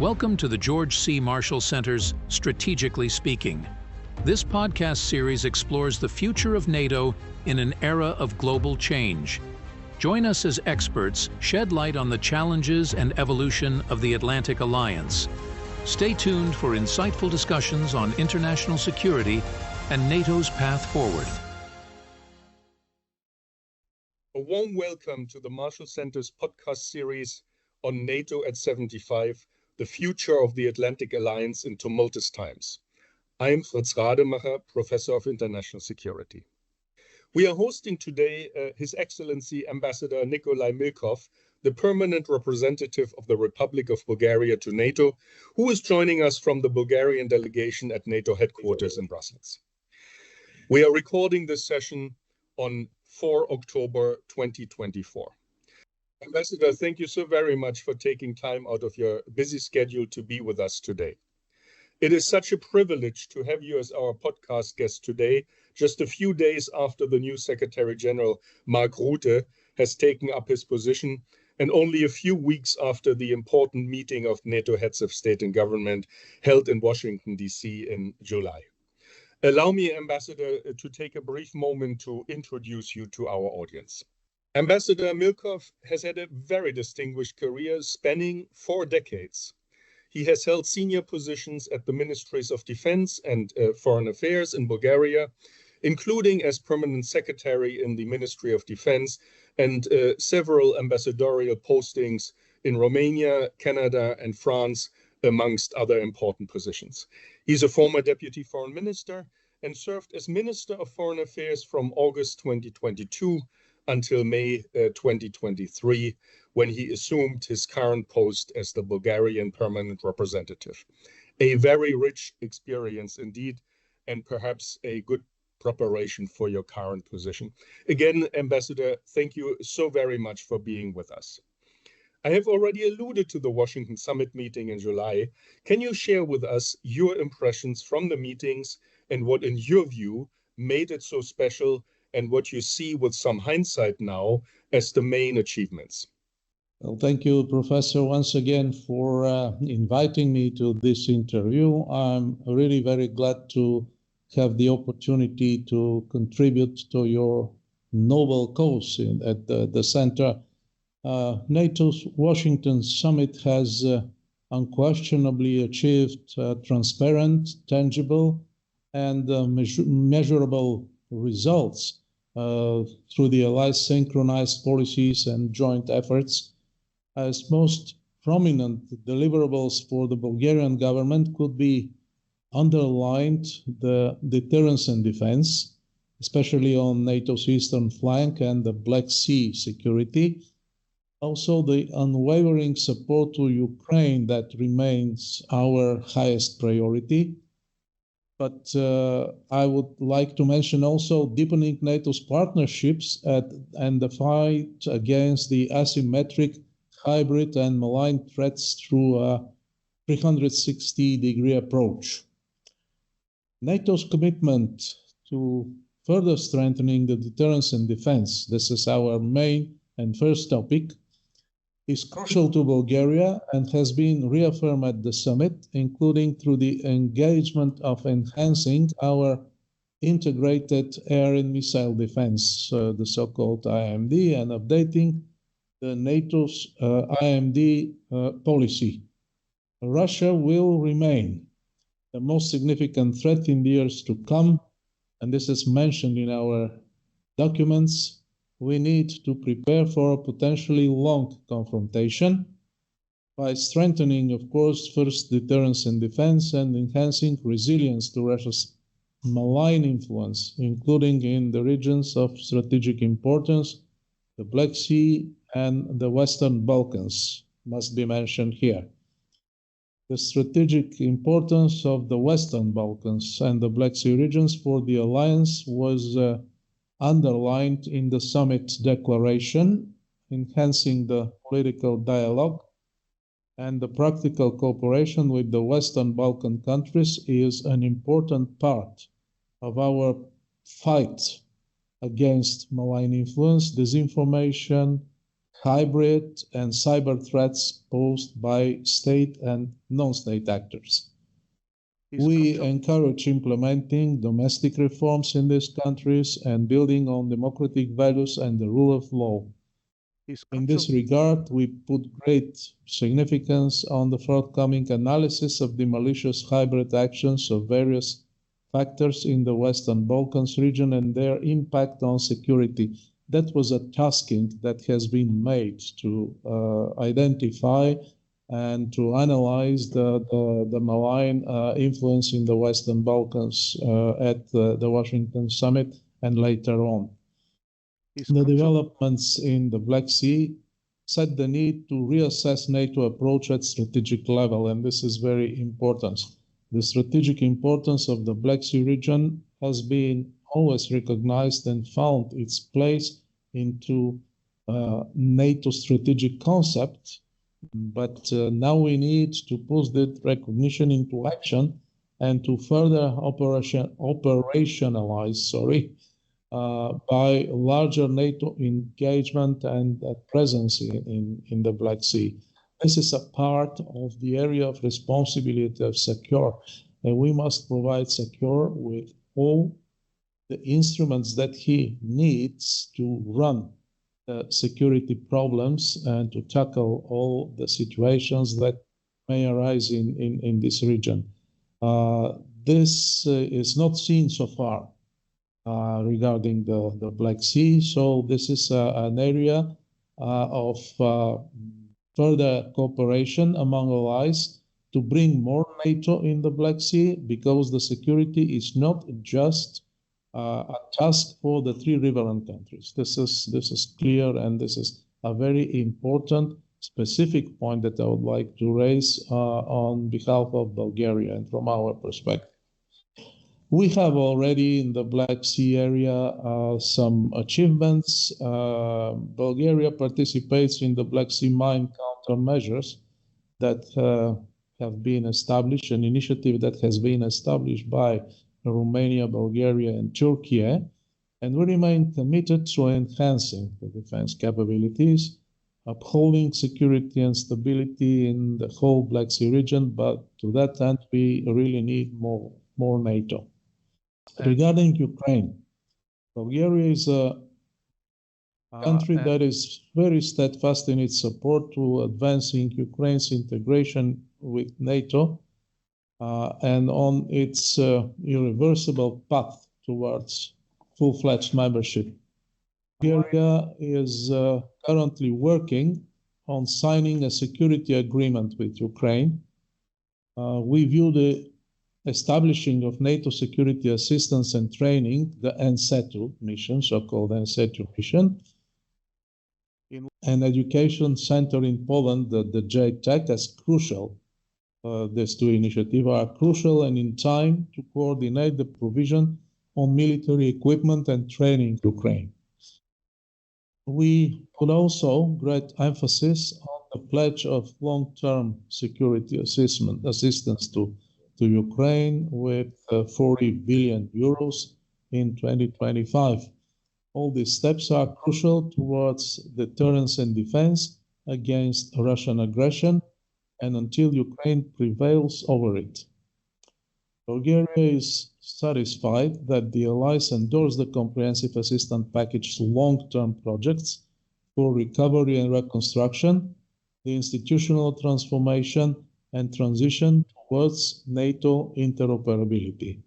Welcome to the George C. Marshall Center's Strategically Speaking. This podcast series explores the future of NATO in an era of global change. Join us as experts shed light on the challenges and evolution of the Atlantic Alliance. Stay tuned for insightful discussions on international security and NATO's path forward. A warm welcome to the Marshall Center's podcast series on NATO at 75, the future of the Atlantic Alliance in tumultuous times. I am Fritz Rademacher, Professor of International Security. We are hosting today His Excellency Ambassador Nicolay Milkov, the permanent representative of the Republic of Bulgaria to NATO, who is joining us from the Bulgarian delegation at NATO headquarters in Brussels. We are recording this session on 4 October 2024. Ambassador, thank you so very much for taking time out of your busy schedule to be with us today. It is such a privilege to have you as our podcast guest today, just a few days after the new Secretary General Mark Rutte has taken up his position, and only a few weeks after the important meeting of NATO heads of state and government held in Washington, D.C. in July. Allow me, Ambassador, to take a brief moment to introduce you to our audience. Ambassador Milkov has had a very distinguished career spanning 4 decades. He has held senior positions at the Ministries of Defense and Foreign Affairs in Bulgaria, including as permanent secretary in the Ministry of Defense and several ambassadorial postings in Romania, Canada, and France, amongst other important positions. He's a former deputy foreign minister and served as Minister of Foreign Affairs from August 2022 until May 2023, when he assumed his current post as the Bulgarian permanent representative. A very rich experience indeed, and perhaps a good preparation for your current position. Again, Ambassador, thank you so very much for being with us. I have already alluded to the Washington Summit meeting in July. Can you share with us your impressions from the meetings and what, in your view, made it so special and what you see with some hindsight now as the main achievements? Well, thank you, Professor, once again for inviting me to this interview. I'm really very glad to have the opportunity to contribute to your noble cause at the center. NATO's Washington Summit has unquestionably achieved transparent, tangible, and measurable results through the allies' synchronized policies and joint efforts. As most prominent deliverables for the Bulgarian government could be underlined the deterrence and defense, especially on NATO's eastern flank and the Black Sea security. Also, the unwavering support to Ukraine that remains our highest priority. But I would like to mention also deepening NATO's partnerships and the fight against the asymmetric, hybrid, and malign threats through a 360-degree approach. NATO's commitment to further strengthening the deterrence and defense, this is our main and first topic, is crucial to Bulgaria and has been reaffirmed at the summit, including through the engagement of enhancing our integrated air and missile defense, the so-called IMD, and updating the NATO's IMD policy. Russia will remain the most significant threat in the years to come, and this is mentioned in our documents. We need to prepare for a potentially long confrontation by strengthening, of course, first deterrence and defense and enhancing resilience to Russia's malign influence, including in the regions of strategic importance, the Black Sea and the Western Balkans must be mentioned here. The strategic importance of the Western Balkans and the Black Sea regions for the alliance was underlined in the summit declaration, enhancing the political dialogue and the practical cooperation with the Western Balkan countries is an important part of our fight against malign influence, disinformation, hybrid and cyber threats posed by state and non-state actors. We encourage implementing domestic reforms in these countries and building on democratic values and the rule of law. In this regard, we put great significance on the forthcoming analysis of the malicious hybrid actions of various factors in the Western Balkans region and their impact on security. That was a tasking that has been made to identify and to analyze the malign influence in the Western Balkans at the Washington summit and later on. The developments in the Black Sea set the need to reassess NATO approach at strategic level, and this is very important. The strategic importance of the Black Sea region has been always recognized and found its place into NATO strategic concept, but now we need to put that recognition into action and to further operationalize, by larger NATO engagement and presence in the Black Sea. This is a part of the area of responsibility of SECURE, and we must provide SECURE with all the instruments that he needs to run security problems and to tackle all the situations that may arise in this region. This is not seen so far regarding the Black Sea, so this is an area of further cooperation among allies to bring more NATO in the Black Sea, because the security is not just a task for the three riverine countries. This is clear, and this is a very important specific point that I would like to raise on behalf of Bulgaria and from our perspective. We have already in the Black Sea area some achievements. Bulgaria participates in the Black Sea mine countermeasures that have been established, an initiative that has been established by Romania, Bulgaria, and Turkey, and we remain committed to enhancing the defense capabilities, upholding security and stability in the whole Black Sea region, but to that end, we really need more NATO. Regarding Ukraine, Bulgaria is a country that is very steadfast in its support to advancing Ukraine's integration with NATO and on its irreversible path towards full-fledged membership. Bulgaria is currently working on signing a security agreement with Ukraine. We view the establishing of NATO security assistance and training, the NSETU mission, so-called NSETU mission, in an education center in Poland, the JTEC, as crucial. These two initiatives are crucial and in time to coordinate the provision on military equipment and training in Ukraine. We put also great emphasis on the pledge of long-term security assistance to Ukraine with 40 billion euros in 2025. All these steps are crucial towards deterrence and defense against Russian aggression and until Ukraine prevails over it. Bulgaria is satisfied that the allies endorse the comprehensive assistance package's long-term projects for recovery and reconstruction, the institutional transformation and transition towards NATO interoperability.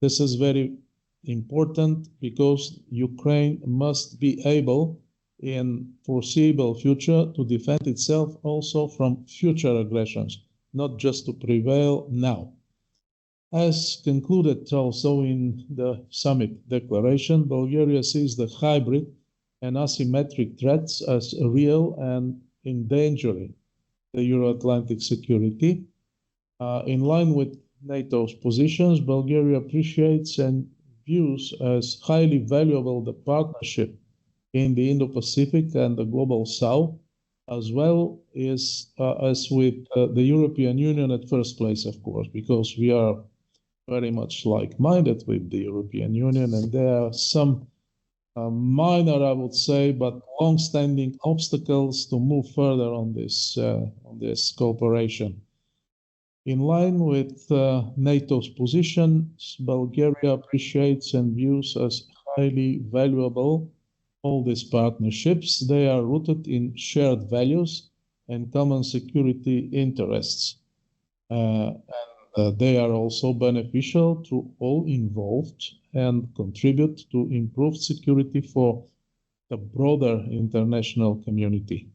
This is very important because Ukraine must be able in foreseeable future to defend itself also from future aggressions, not just to prevail now. As concluded also in the summit declaration, Bulgaria sees the hybrid and asymmetric threats as real and endangering the Euro-Atlantic security. In line with NATO's positions, Bulgaria appreciates and views as highly valuable the partnership in the Indo-Pacific and the Global South, as well as with the European Union at first place, of course, because we are very much like-minded with the European Union, and there are some minor, I would say, but long-standing obstacles to move further on this cooperation. In line with NATO's position, Bulgaria appreciates and views as highly valuable all these partnerships. They are rooted in shared values and common security interests. They are also beneficial to all involved and contribute to improved security for the broader international community.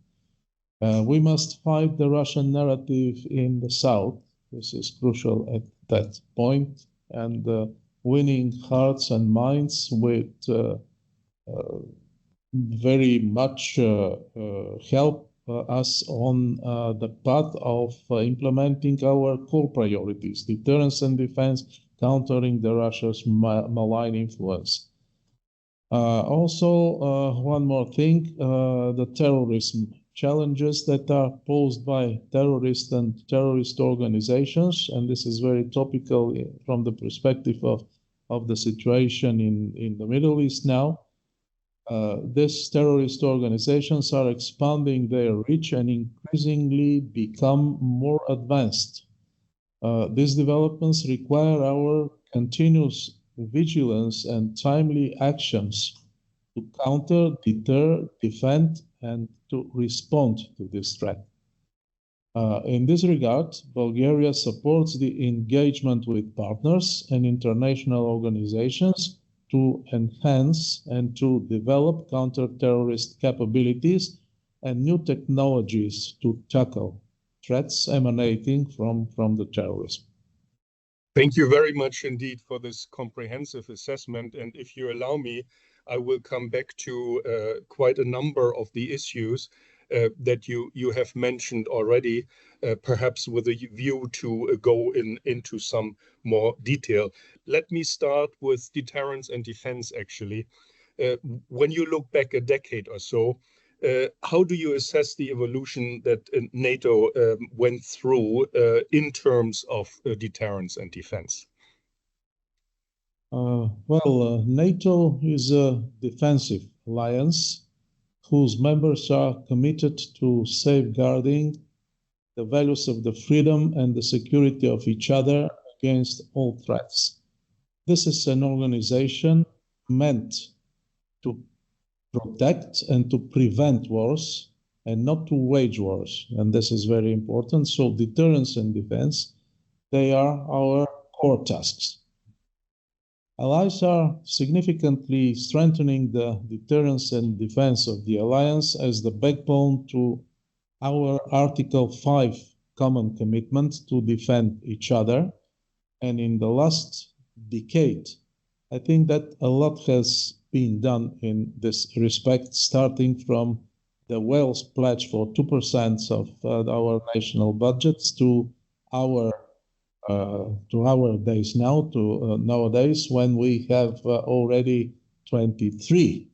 We must fight the Russian narrative in the south. This is crucial at that point, and winning hearts and minds with very much help us on the path of implementing our core priorities: deterrence and defense, countering the Russia's malign influence. Also, one more thing, the terrorism challenges that are posed by terrorists and terrorist organizations, and this is very topical from the perspective of the situation in the Middle East now. These terrorist organizations are expanding their reach and increasingly become more advanced. These developments require our continuous vigilance and timely actions to counter, deter, defend, and to respond to this threat. In this regard, Bulgaria supports the engagement with partners and international organizations to enhance and to develop counter-terrorist capabilities and new technologies to tackle threats emanating from the terrorism. Thank you very much indeed for this comprehensive assessment. And if you allow me, I will come back to quite a number of the issues that you have mentioned already, perhaps with a view to go into some more detail. Let me start with deterrence and defense, actually. When you look back a decade or so, how do you assess the evolution that NATO went through in terms of deterrence and defense? NATO is a defensive alliance whose members are committed to safeguarding the values of the freedom and the security of each other against all threats. This is an organization meant to protect and to prevent wars and not to wage wars. And this is very important. So deterrence and defense, they are our core tasks. Allies are significantly strengthening the deterrence and defense of the alliance as the backbone to our Article 5 common commitment to defend each other. And in the last decade, I think that a lot has been done in this respect, starting from the Wales pledge for 2% of our national budgets to our days now, nowadays when we have already 23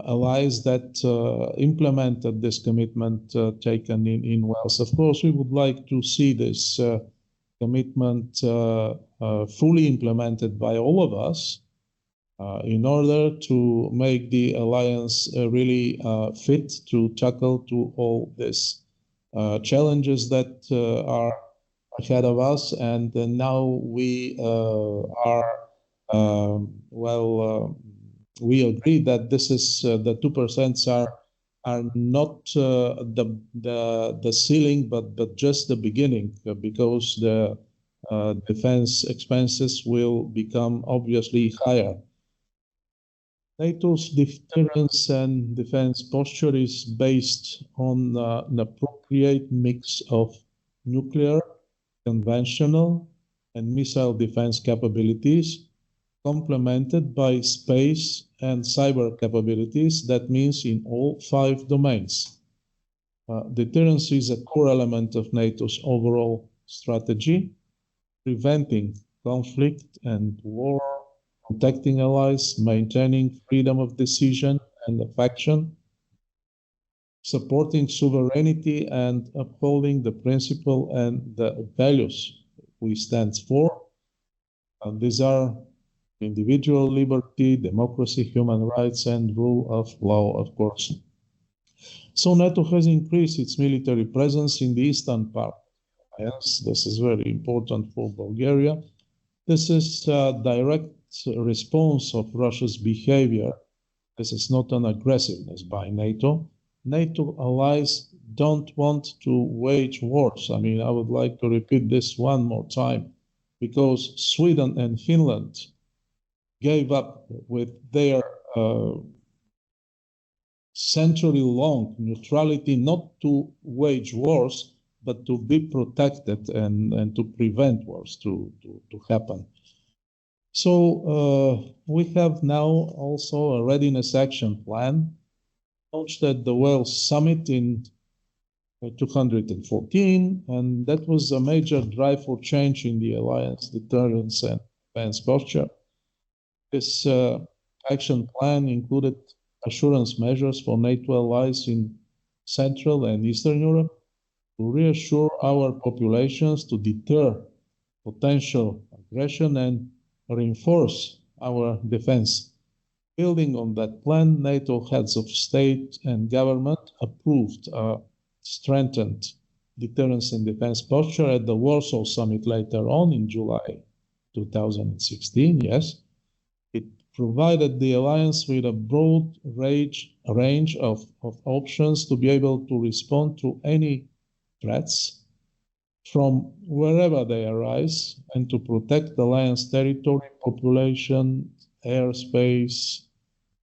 allies that implemented this commitment taken in Wales. Of course, we would like to see this commitment fully implemented by all of us in order to make the alliance really fit to tackle to all these challenges that are ahead of us. And now we we agree that this is the 2% are not the ceiling, but just the beginning, because the defense expenses will become obviously higher. NATO's deterrence and defense posture is based on an appropriate mix of nuclear, conventional, and missile defense capabilities, complemented by space and cyber capabilities. That means in all 5 domains. Deterrence is a core element of NATO's overall strategy, preventing conflict and war, protecting allies, maintaining freedom of decision and of action, supporting sovereignty and upholding the principle and the values we stand for. These are individual liberty, democracy, human rights, and rule of law, of course. So NATO has increased its military presence in the eastern part. Yes, this is very important for Bulgaria. This is a direct response of Russia's behavior. This is not an aggressiveness by NATO. NATO allies don't want to wage wars. I mean, I would like to repeat this one more time, because Sweden and Finland gave up with their century-long neutrality, not to wage wars, but to be protected and to prevent wars to happen. So we have now also a readiness action plan launched at the Wales Summit in 2014, and that was a major drive for change in the alliance deterrence and defense posture. This action plan included assurance measures for NATO allies in Central and Eastern Europe to reassure our populations, to deter potential aggression and reinforce our defense. Building on that plan, NATO heads of state and government approved a strengthened deterrence and defense posture at the Warsaw Summit later on in July 2016, yes. It provided the alliance with a broad range of options to be able to respond to any threats from wherever they arise and to protect the alliance territory, population, airspace,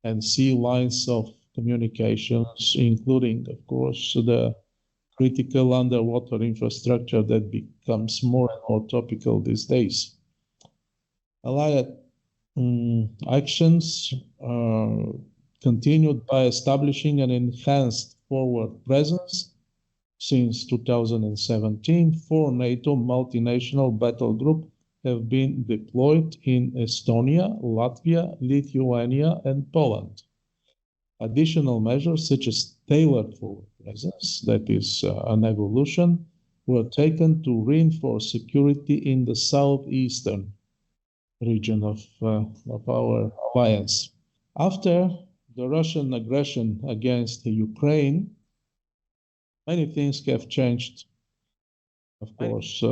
and sea lines of communications, including, of course, the critical underwater infrastructure that becomes more and more topical these days. Allied actions continued by establishing an enhanced forward presence. Since 2017, 4 NATO multinational battle groups have been deployed in Estonia, Latvia, Lithuania, and Poland. Additional measures, such as tailored forward presence, that is an evolution, were taken to reinforce security in the southeastern region of our alliance. After the Russian aggression against Ukraine, many things have changed, of course.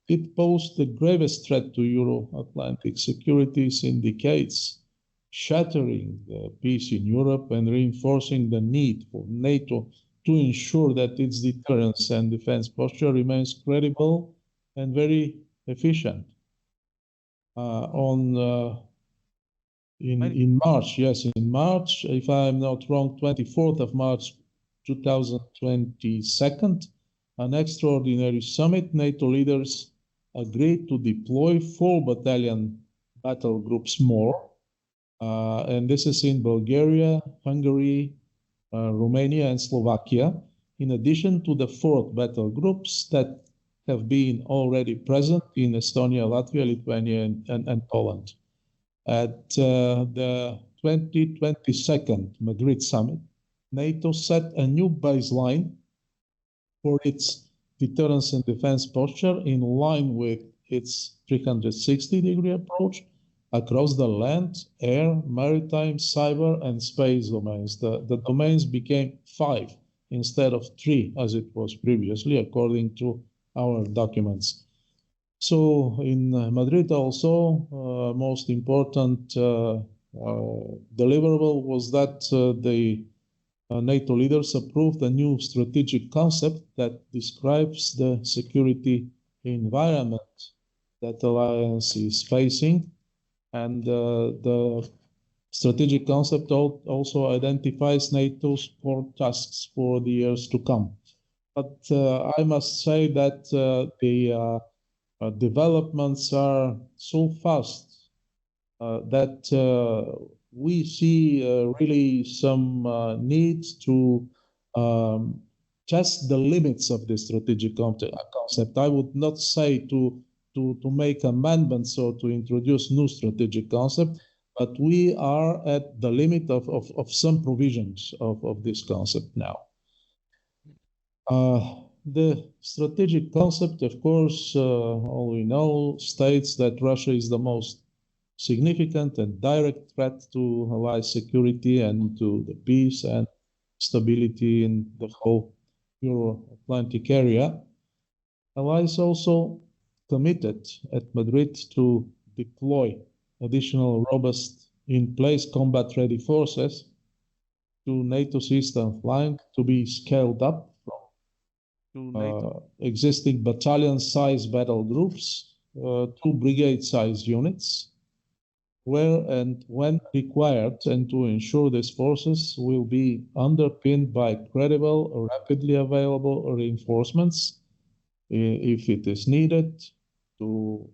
It posed the gravest threat to Euro-Atlantic security since decades, shattering the peace in Europe and reinforcing the need for NATO to ensure that its deterrence and defense posture remains credible and very efficient. In March, yes, in March, if I'm not wrong, 24th of March 2022, an extraordinary summit, NATO leaders agreed to deploy 4 battalion battle groups more, and this is in Bulgaria, Hungary, Romania, and Slovakia, in addition to the 4th battle groups that have been already present in Estonia, Latvia, Lithuania, and Poland. At the 2022 Madrid summit, NATO set a new baseline for its deterrence and defense posture in line with its 360-degree approach across the land, air, maritime, cyber, and space domains. The domains became 5 instead of 3, as it was previously, according to our documents. So in Madrid also, most important deliverable was that the NATO leaders approved a new strategic concept that describes the security environment that the alliance is facing. And the strategic concept also identifies NATO's core tasks for the years to come. But I must say that the developments are so fast that we see really some need to test the limits of the strategic concept. I would not say to make amendments or to introduce new strategic concept, but we are at the limit of some provisions of this concept now. The strategic concept, of course, all we know, states that Russia is the most significant and direct threat to Allies' security and to the peace and stability in the whole Euro-Atlantic area. Allies also committed at Madrid to deploy additional robust in-place combat-ready forces to NATO's eastern flank to be scaled up from existing battalion-size battle groups to brigade-size units, where and when required, and to ensure these forces will be underpinned by credible, rapidly available reinforcements if it is needed to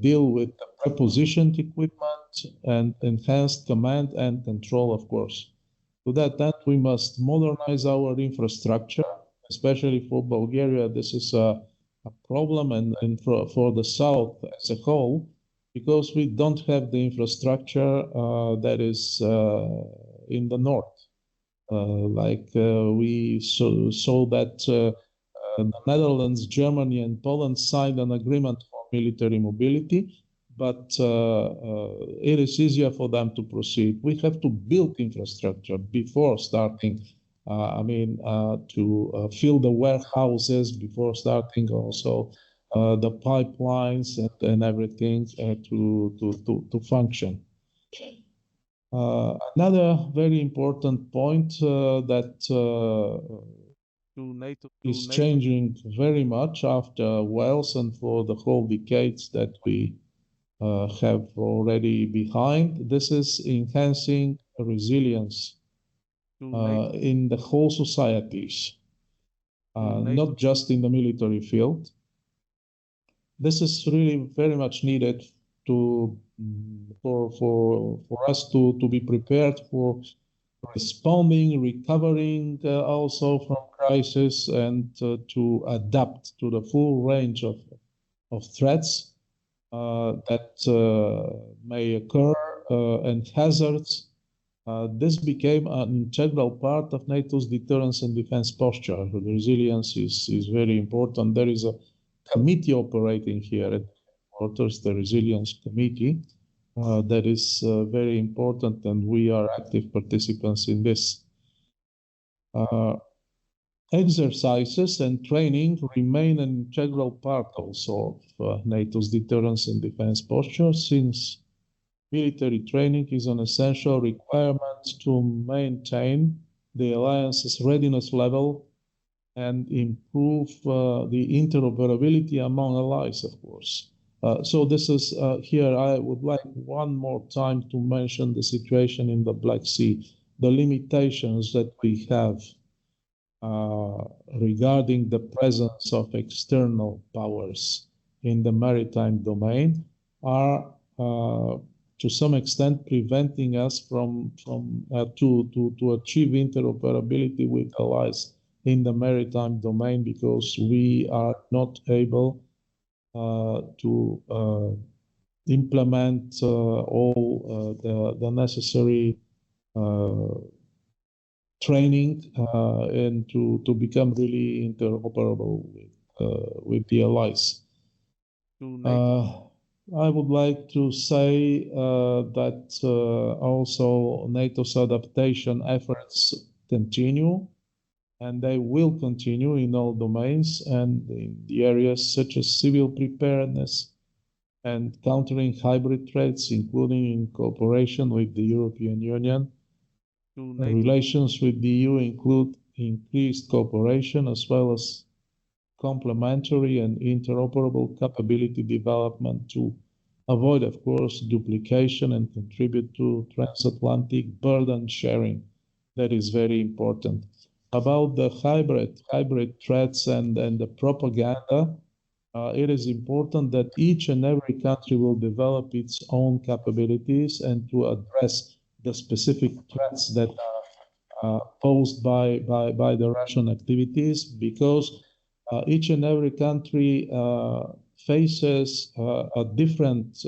deal with the prepositioned equipment and enhanced command and control, of course. To that end, we must modernize our infrastructure, especially for Bulgaria. This is a problem, and for the South as a whole, because we don't have the infrastructure that is in the North. We saw that the Netherlands, Germany, and Poland signed an agreement for military mobility, but it is easier for them to proceed. We have to build infrastructure before starting, to fill the warehouses before starting also the pipelines and everything to function. Another very important point that is changing very much after Wales and for the whole decades that we have already behind. This is enhancing resilience in the whole societies, not just in the military field. This is really very much needed for us to be prepared for responding, recovering also from crisis, and to adapt to the full range of threats that may occur and hazards. This became an integral part of NATO's deterrence and defense posture. The resilience is very important. There is a committee operating here at headquarters, the Resilience Committee, that is very important, and we are active participants in this. Exercises and training remain an integral part also of NATO's deterrence and defense posture, since military training is an essential requirement to maintain the alliance's readiness level and improve the interoperability among allies, of course. So this is here I would like one more time to mention the situation in the Black Sea, the limitations that we have regarding the presence of external powers in the maritime domain are to some extent preventing us from to achieve interoperability with allies in the maritime domain, because we are not able to implement all the necessary training and to become really interoperable with the allies. I would like to say that also NATO's adaptation efforts continue, and they will continue in all domains and in the areas such as civil preparedness and countering hybrid threats, including in cooperation with the European Union. Relations with the EU include increased cooperation as well as complementary and interoperable capability development to avoid, of course, duplication and contribute to transatlantic burden sharing. That is very important. About the hybrid threats and the propaganda, it is important that each and every country will develop its own capabilities and to address the specific threats that are posed by the Russian activities, because each and every country faces different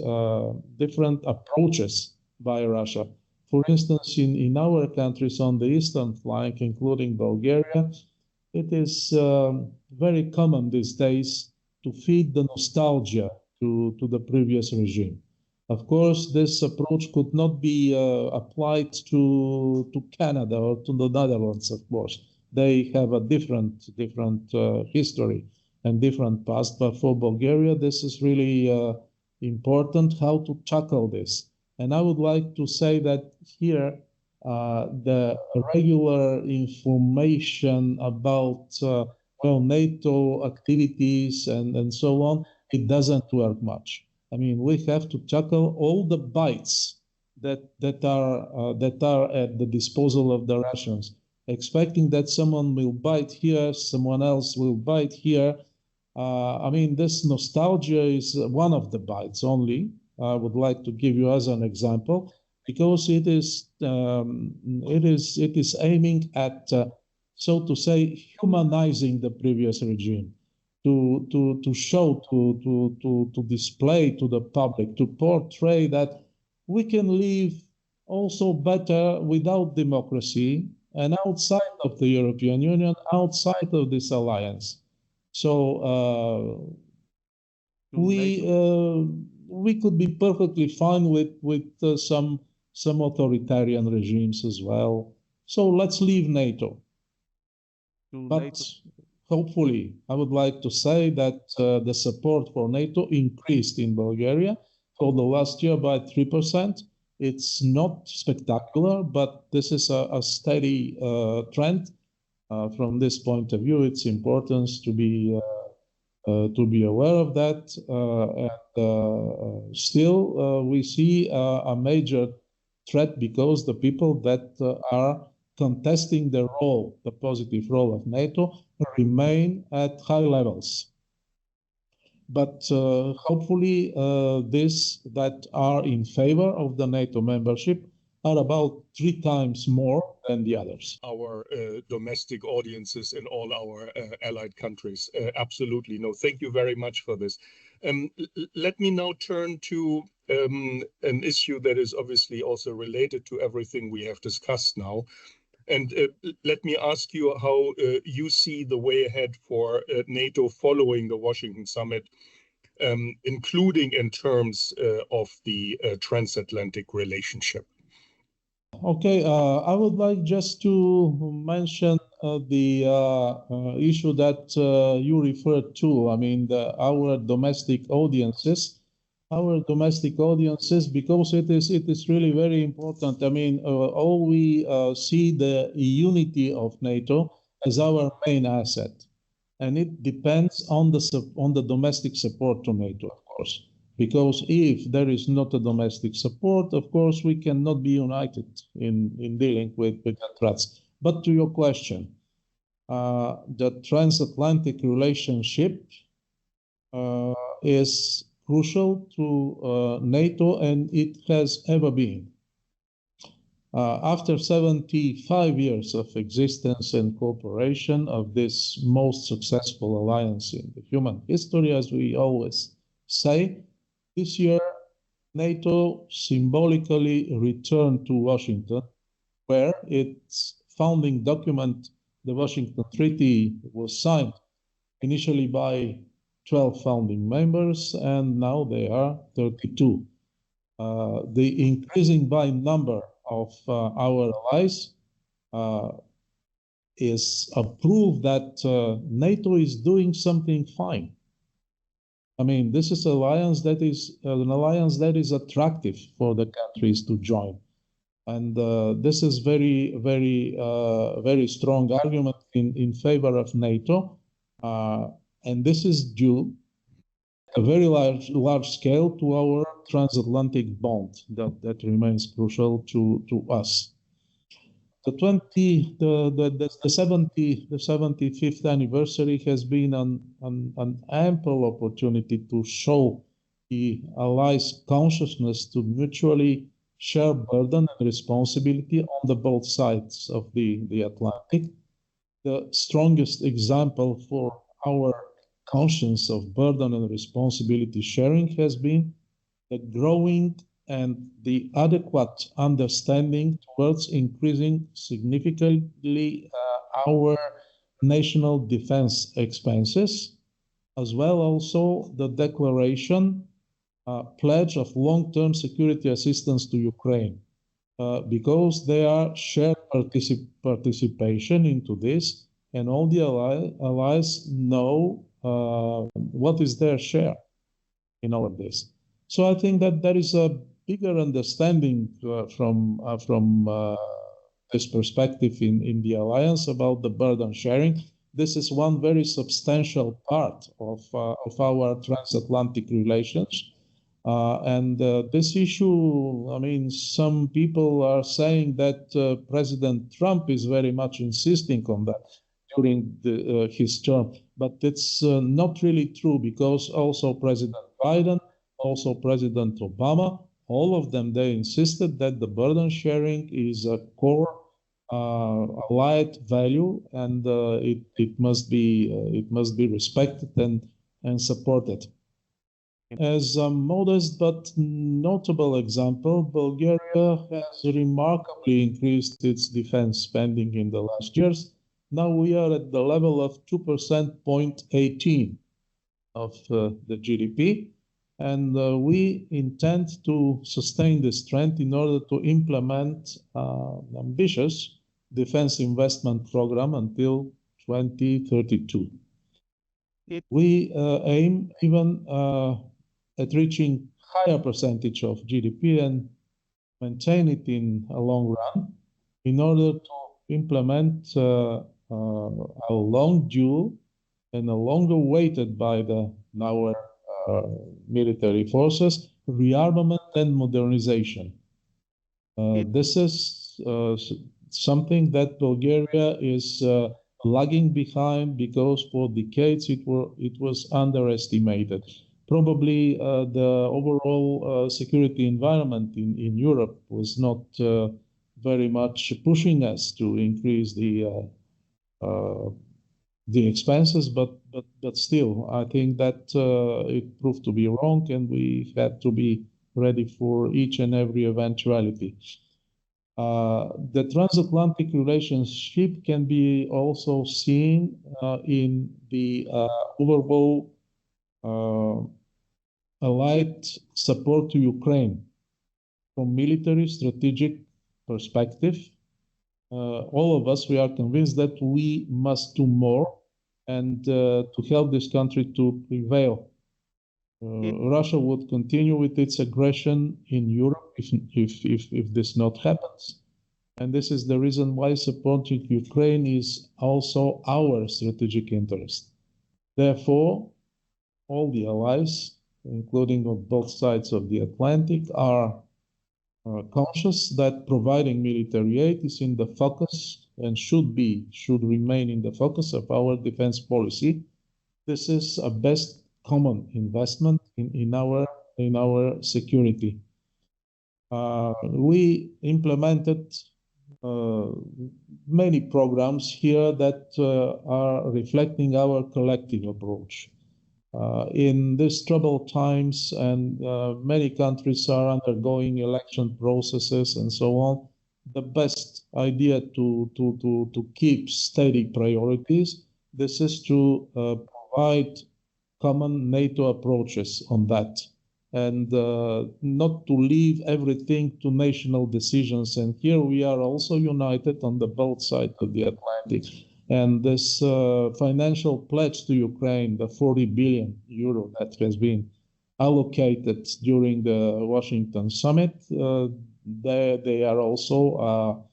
approaches by Russia. For instance, in our countries on the eastern flank, including Bulgaria, it is very common these days to feed the nostalgia to the previous regime. Of course, this approach could not be applied to Canada or to the Netherlands, of course. They have a different history and different past. But for Bulgaria, this is really important how to tackle this. And I would like to say that here, the regular information about NATO activities and so on, it doesn't work much. I mean, we have to tackle all the bites that are at the disposal of the Russians. Expecting that someone will bite here, someone else will bite here. I mean, this nostalgia is one of the bites only. I would like to give you as an example, because it is aiming at, so to say, humanizing the previous regime. To show, to display to the public, to portray that we can live also better without democracy and outside of the European Union, outside of this alliance. So we could be perfectly fine with some authoritarian regimes as well. So let's leave NATO. But hopefully, I would like to say that the support for NATO increased in Bulgaria for the last year by 3%. It's not spectacular, but this is a steady trend. From this point of view, it's important to be aware of that. Still, we see a major threat because the people that are contesting the role, the positive role of NATO, remain at high levels. But hopefully these that are in favor of the NATO membership are about 3 times more than the others. Our domestic audiences in all our allied countries. Absolutely. No, thank you very much for this. Let me now turn to an issue that is obviously also related to everything we have discussed now. And let me ask you how you see the way ahead for NATO following the Washington summit, including in terms of the transatlantic relationship. Okay, I would like just to mention the issue that you referred to. I mean, our domestic audiences. Our domestic audiences, because it is really very important. I mean, all we see the unity of NATO as our main asset, and it depends on the domestic support to NATO, of course. Because if there is not a domestic support, of course, we cannot be united in dealing with the threats. But to your question, the transatlantic relationship is crucial to NATO, and it has ever been. After 75 years of existence and cooperation of this most successful alliance in the human history, as we always say, this year NATO symbolically returned to Washington, where its founding document, the Washington Treaty, was signed initially by 12 founding members, and now they are 32. The increasing by number of our allies is a proof that NATO is doing something fine. I mean, this is an alliance that is attractive for the countries to join, and this is very strong argument in favor of NATO. And this is due a very large scale to our transatlantic bond that remains crucial to us. The 75th anniversary has been an ample opportunity to show the allies' consciousness to mutually share burden and responsibility on the both sides of the Atlantic. The strongest example for our conscience of burden and responsibility sharing has been the growing and the adequate understanding towards increasing significantly our national defense expenses, as well also the declaration pledge of long-term security assistance to Ukraine, because they are shared participation into this, and all the allies know what is their share in all of this. So I think that there is a bigger understanding from this perspective in the alliance about the burden sharing. This is one very substantial part of our transatlantic relations. And this issue, I mean, some people are saying that President Trump is very much insisting on that during his term, but it's not really true, because also President Biden, also President Obama, all of them, they insisted that the burden sharing is a core allied value, and it must be respected and supported. As a modest but notable example, Bulgaria has remarkably increased its defense spending in the last years. Now we are at the level of 2.18% of the GDP, and we intend to sustain this trend in order to implement an ambitious defense investment program until 2032. We aim even at reaching higher percentage of GDP and maintain it in a long run in order to implement a long due and a longer awaited by our military forces rearmament and modernization. This is something that Bulgaria is lagging behind, because for decades it was underestimated. Probably the overall security environment in Europe was not very much pushing us to increase the expenses, but still, I think that it proved to be wrong, and we had to be ready for each and every eventuality. The transatlantic relationship can be also seen in the overall allied support to Ukraine. From military strategic perspective, all of us, we are convinced that we must do more and to help this country to prevail. Russia would continue with its aggression in Europe if this not happens. And this is the reason why supporting Ukraine is also our strategic interest. Therefore, all the allies, including on both sides of the Atlantic, are conscious that providing military aid is in the focus and should remain in the focus of our defense policy. This is a best common investment in our security. We implemented many programs here that are reflecting our collective approach. In these troubled times, and many countries are undergoing election processes and so on, the best idea to keep steady priorities, this is to provide common NATO approaches on that, and not to leave everything to national decisions. And here we are also united on the both sides of the Atlantic. And this financial pledge to Ukraine, the 40 billion euro that has been allocated during the Washington summit, they are also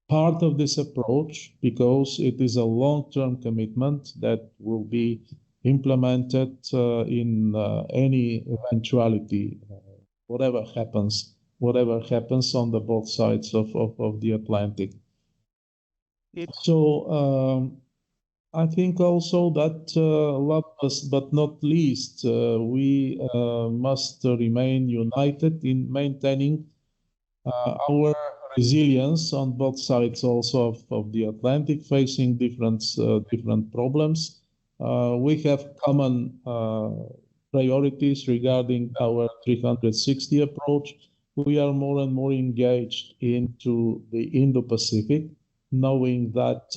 part of this approach, because it is a long-term commitment that will be implemented in any eventuality, whatever happens on the both sides of the Atlantic. So I think also that last but not least, we must remain united in maintaining our resilience on both sides also of the Atlantic, facing different problems. We have common priorities regarding our 360 approach. We are more and more engaged into the Indo-Pacific, knowing that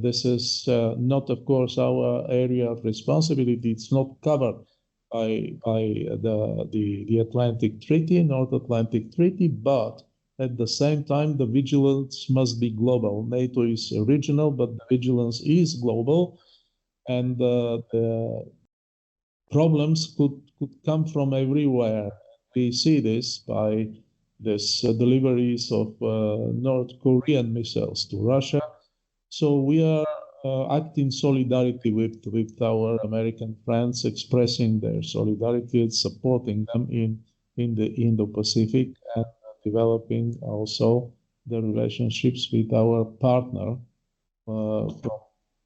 this is not, of course, our area of responsibility. It's not covered the Atlantic Treaty, North Atlantic Treaty, but at the same time, the vigilance must be global. NATO is regional, but the vigilance is global, and the problems could come from everywhere. We see this by this deliveries of North Korean missiles to Russia. So we are acting solidarity with our American friends, expressing their solidarity and supporting them in the Indo-Pacific, and developing also the relationships with our partner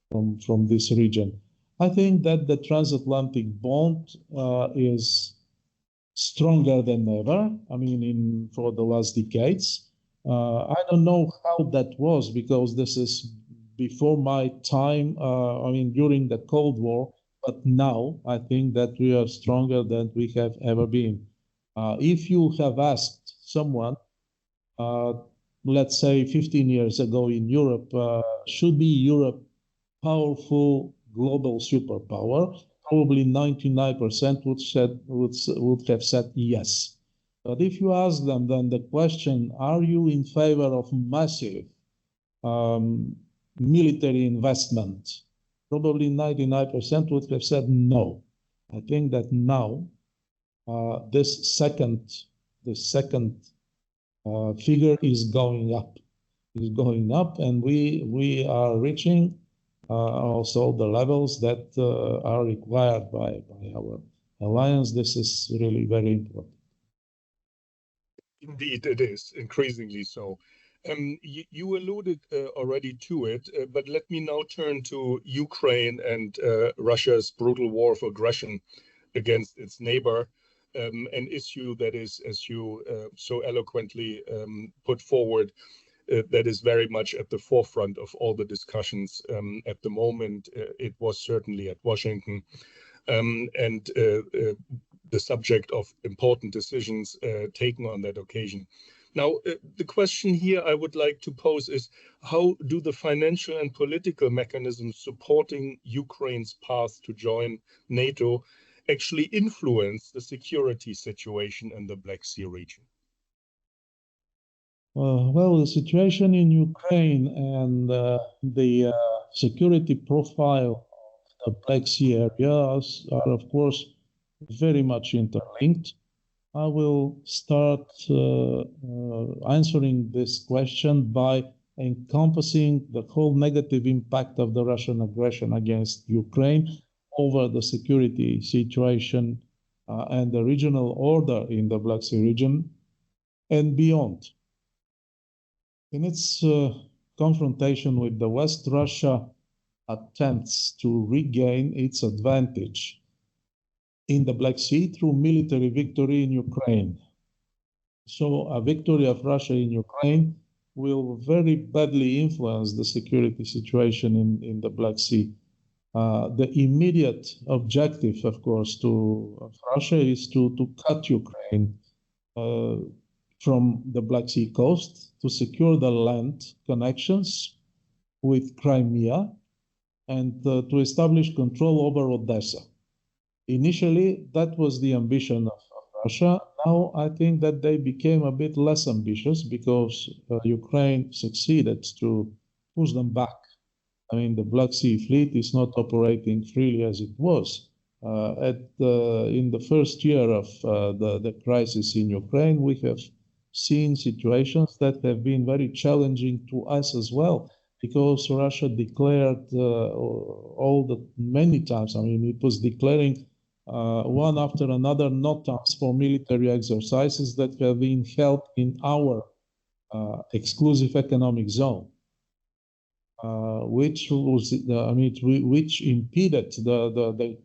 from this region. I think that the transatlantic bond is stronger than ever. I mean, for the last decades. I don't know how that was, because this is before my time, during the Cold War, but now I think that we are stronger than we have ever been. If you have asked someone, let's say 15 years ago in Europe, should be Europe powerful global superpower, probably 99% would have said yes. But if you ask them then the question, are you in favor of massive military investment? Probably 99% would have said no. I think that now this second figure is going up. And we are reaching also the levels that are required by our alliance. This is really very important. Indeed, it is, increasingly so. You alluded already to it, but let me now turn to Ukraine and Russia's brutal war of aggression against its neighbor, an issue that is, as you so eloquently put forward, that is very much at the forefront of all the discussions at the moment. It was certainly at Washington, and the subject of important decisions taken on that occasion. Now, the question here I would like to pose is, how do the financial and political mechanisms supporting Ukraine's path to join NATO actually influence the security situation in the Black Sea region? Well, the situation in Ukraine and the security profile of the Black Sea areas are, of course, very much interlinked. I will start answering this question by encompassing the whole negative impact of the Russian aggression against Ukraine over the security situation and the regional order in the Black Sea region and beyond. In its confrontation with the West, Russia attempts to regain its advantage in the Black Sea through military victory in Ukraine. So a victory of Russia in Ukraine will very badly influence the security situation in the Black Sea. The immediate objective, of course, of Russia is to cut Ukraine from the Black Sea coast, to secure the land connections with Crimea, and to establish control over Odessa. Initially, that was the ambition of Russia. Now, I think that they became a bit less ambitious because Ukraine succeeded to push them back. I mean, the Black Sea Fleet is not operating freely as it was. In the first year of the crisis in Ukraine, we have seen situations that have been very challenging to us as well, because Russia declared many times, I mean, it was declaring one after another NOTAMs for military exercises that have been held in our exclusive economic zone, which impeded the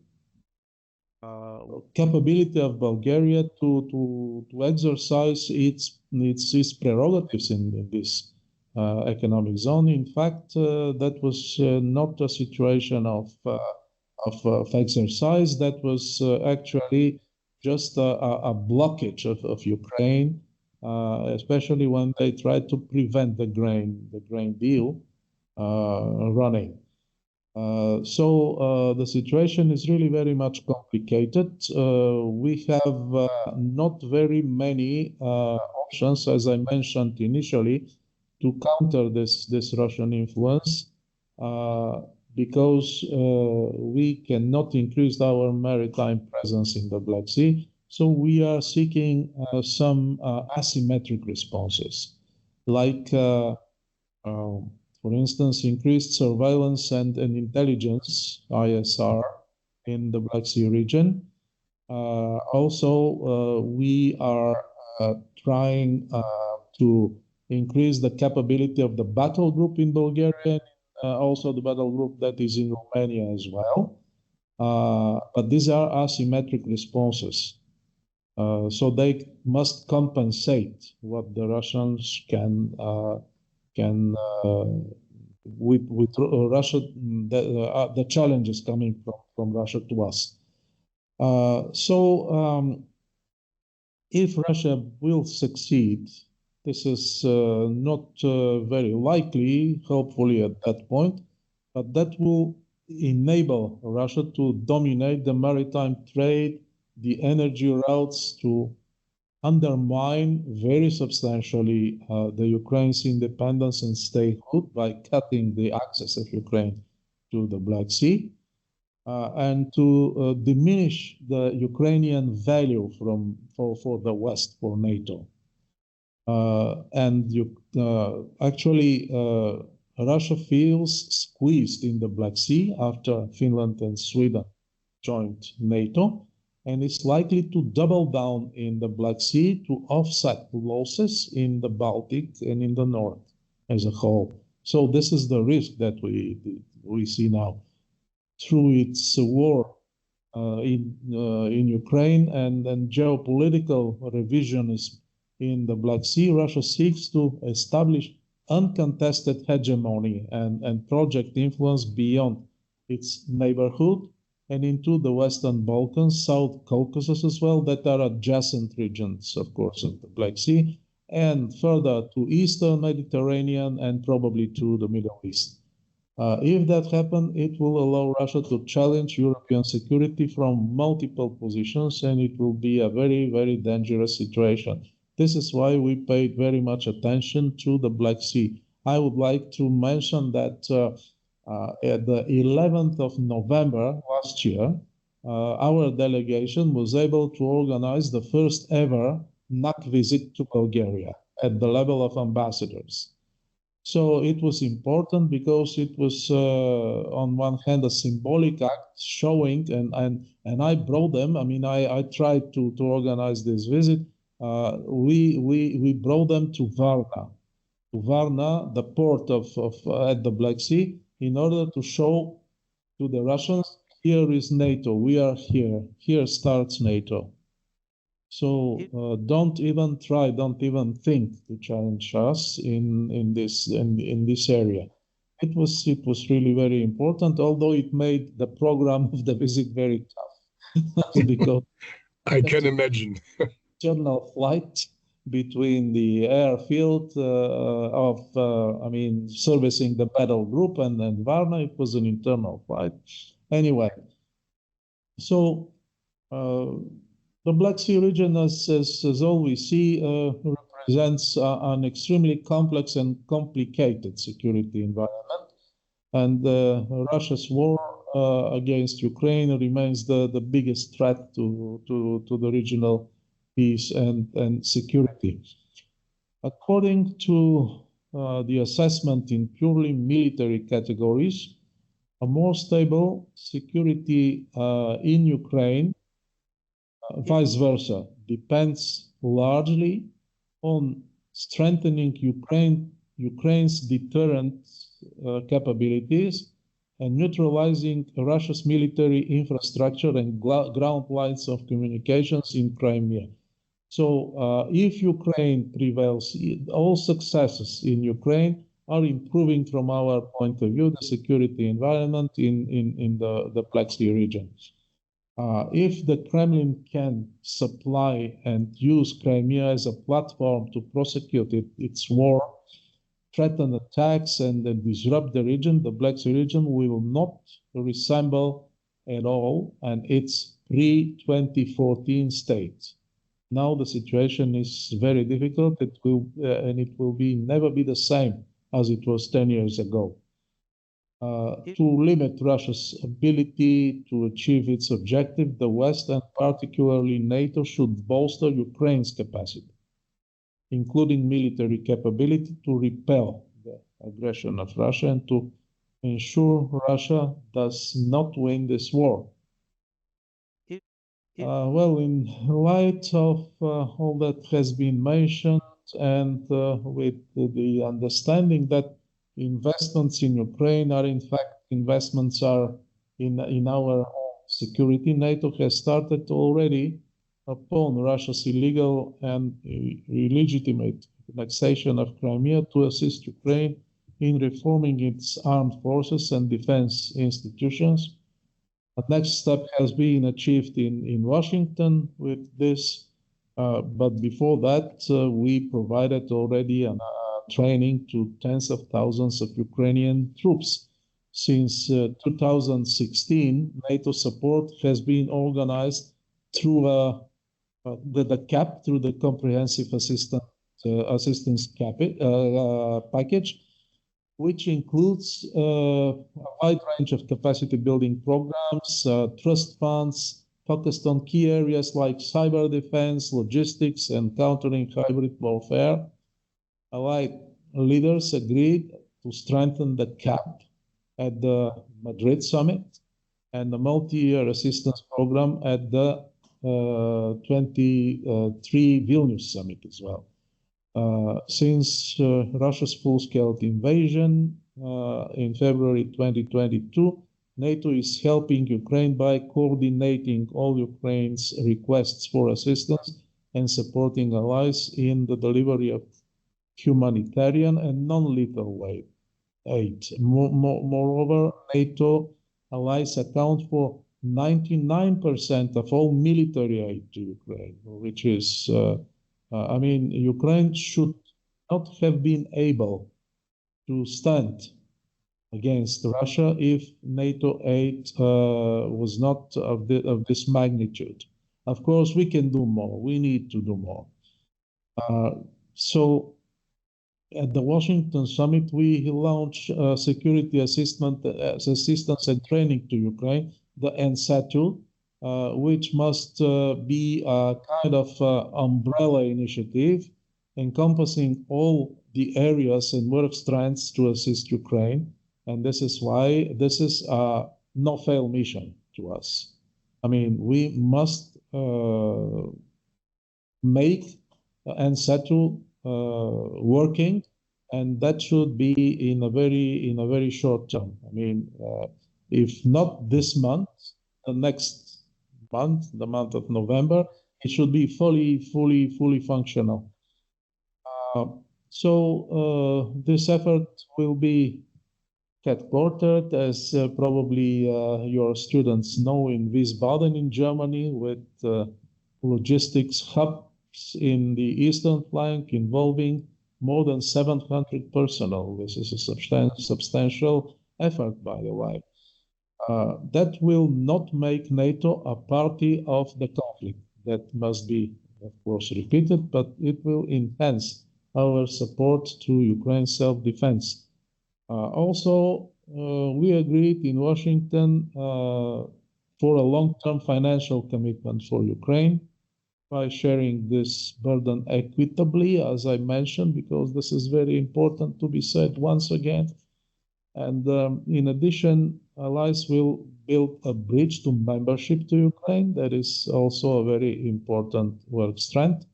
capability of Bulgaria to exercise its prerogatives in this economic zone. In fact, that was not a situation of exercise. That was actually just a blockage of Ukraine, especially when they tried to prevent the grain deal running. The situation is really very much complicated. We have not very many options, as I mentioned initially, to counter this Russian influence, because we cannot increase our maritime presence in the Black Sea. So we are seeking some asymmetric responses, like for instance, increased surveillance and intelligence, ISR, in the Black Sea region. We are trying to increase the capability of the battle group in Bulgaria, also the battle group that is in Romania as well. But these are asymmetric responses. So they must compensate what the Russians can with Russia, the challenges coming from Russia to us. If Russia will succeed, this is not very likely, hopefully at that point, but that will enable Russia to dominate the maritime trade, the energy routes, to undermine very substantially the Ukraine's independence and statehood by cutting the access of Ukraine to the Black Sea, and to diminish the Ukrainian value for the West, for NATO. Russia feels squeezed in the Black Sea after Finland and Sweden joined NATO, and is likely to double down in the Black Sea to offset losses in the Baltic and in the North as a whole. So this is the risk that we see now. Through its war in Ukraine and geopolitical revisionism in the Black Sea, Russia seeks to establish uncontested hegemony and project influence beyond its neighborhood and into the Western Balkans, South Caucasus as well, that are adjacent regions, of course, of the Black Sea, and further to Eastern Mediterranean and probably to the Middle East. If that happens, it will allow Russia to challenge European security from multiple positions, and it will be a very, very dangerous situation. This is why we paid very much attention to the Black Sea. I would like to mention that at the 11th of November last year, our delegation was able to organize the first ever NAC visit to Bulgaria at the level of ambassadors. So it was important because it was, on one hand, a symbolic act showing, and I brought them. I mean, I tried to organize this visit. We brought them to Varna, the port of at the Black Sea, in order to show to the Russians, here is NATO. We are here. Here starts NATO. So don't even try, don't even think to challenge us in this area. It was really very important, although it made the program of the visit very tough because I can imagine. internal flight between the airfield servicing the battle group and Varna. It was an internal flight. Anyway, so the Black Sea region, as all we see, represents an extremely complex and complicated security environment. And Russia's war against Ukraine remains the biggest threat to the regional peace and security. According to the assessment in purely military categories, a more stable security in Ukraine, vice versa, depends largely on strengthening Ukraine's deterrent capabilities and neutralizing Russia's military infrastructure and ground lines of communications in Crimea. So if Ukraine prevails, all successes in Ukraine are improving from our point of view the security environment in the Black Sea region. If the Kremlin can supply and use Crimea as a platform to prosecute its war threaten attacks and disrupt the region, the Black Sea region will not resemble at all and its pre-2014 state. Now the situation is very difficult. It will never be the same as it was 10 years ago. To limit Russia's ability to achieve its objective, the West and particularly NATO should bolster Ukraine's capacity, including military capability to repel the aggression of Russia and to ensure Russia does not win this war. Well, in light of all that has been mentioned and with the understanding that investments in Ukraine are in fact investments are in our security, NATO has started already upon Russia's illegal and illegitimate annexation of Crimea to assist Ukraine in reforming its armed forces and defense institutions. The next step has been achieved in Washington with this, but before that, we provided already training to tens of thousands of Ukrainian troops. Since 2016, NATO support has been organized through the CAP, through the Comprehensive Assistance Package, which includes a wide range of capacity building programs, trust funds, focused on key areas like cyber defense, logistics, and countering hybrid warfare. Allied leaders agreed to strengthen the CAP at the Madrid summit and the multi-year assistance program at the 23 Vilnius summit as well. Since Russia's full-scale invasion in February 2022, NATO is helping Ukraine by coordinating all Ukraine's requests for assistance and supporting allies in the delivery of humanitarian and non-lethal aid. Moreover, NATO allies account for 99% of all military aid to Ukraine, which is I mean, Ukraine should not have been able to stand against Russia if NATO aid was not of this magnitude. Of course, we can do more. We need to do more. So at the Washington summit, we launched security assistance and training to Ukraine, the NSATU, which must be a kind of umbrella initiative encompassing all the areas and work strands to assist Ukraine. And this is why this is a no-fail mission to us. I mean, we must make NSATU working, and that should be in a very short term. I mean, if not this month, the next month, the month of November, it should be fully functional. So this effort will be headquartered, as probably your students know, in Wiesbaden in Germany, with logistics hubs in the eastern flank involving more than 700 personnel. This is a substantial effort, by the way. That will not make NATO a party of the conflict. That must be, of course, repeated, but it will enhance our support to Ukraine's self-defense. Also, we agreed in Washington for a long-term financial commitment for Ukraine by sharing this burden equitably, as I mentioned, because this is very important to be said once again. And in addition, allies will build a bridge to membership to Ukraine. That is also a very important work strand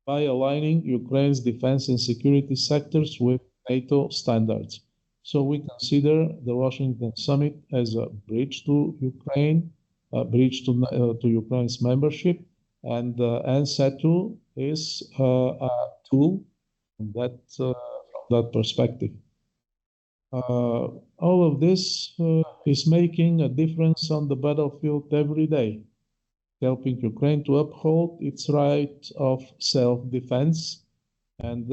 by aligning Ukraine's defense and security sectors with NATO standards. So we consider the Washington summit as a bridge to Ukraine, a bridge to Ukraine's membership, and NSATU is a tool from that perspective. All of this is making a difference on the battlefield every day, helping Ukraine to uphold its right of self-defense and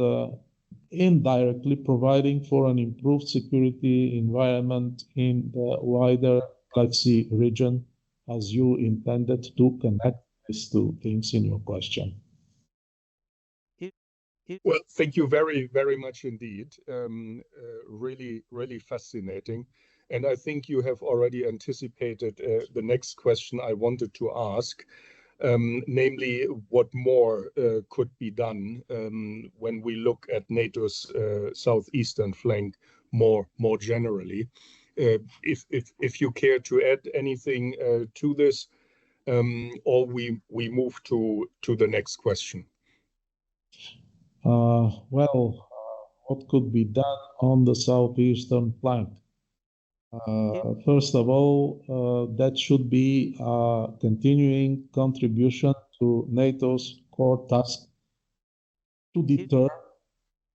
indirectly providing for an improved security environment in the wider Black Sea region, as you intended to connect these two things in your question. Well, thank you very, very much indeed. Really, really fascinating. And I think you have already anticipated the next question I wanted to ask, namely what more could be done when we look at NATO's southeastern flank more generally. If you care to add anything to this, or we move to the next question. What could be done on the southeastern flank? First of all, that should be a continuing contribution to NATO's core task to deter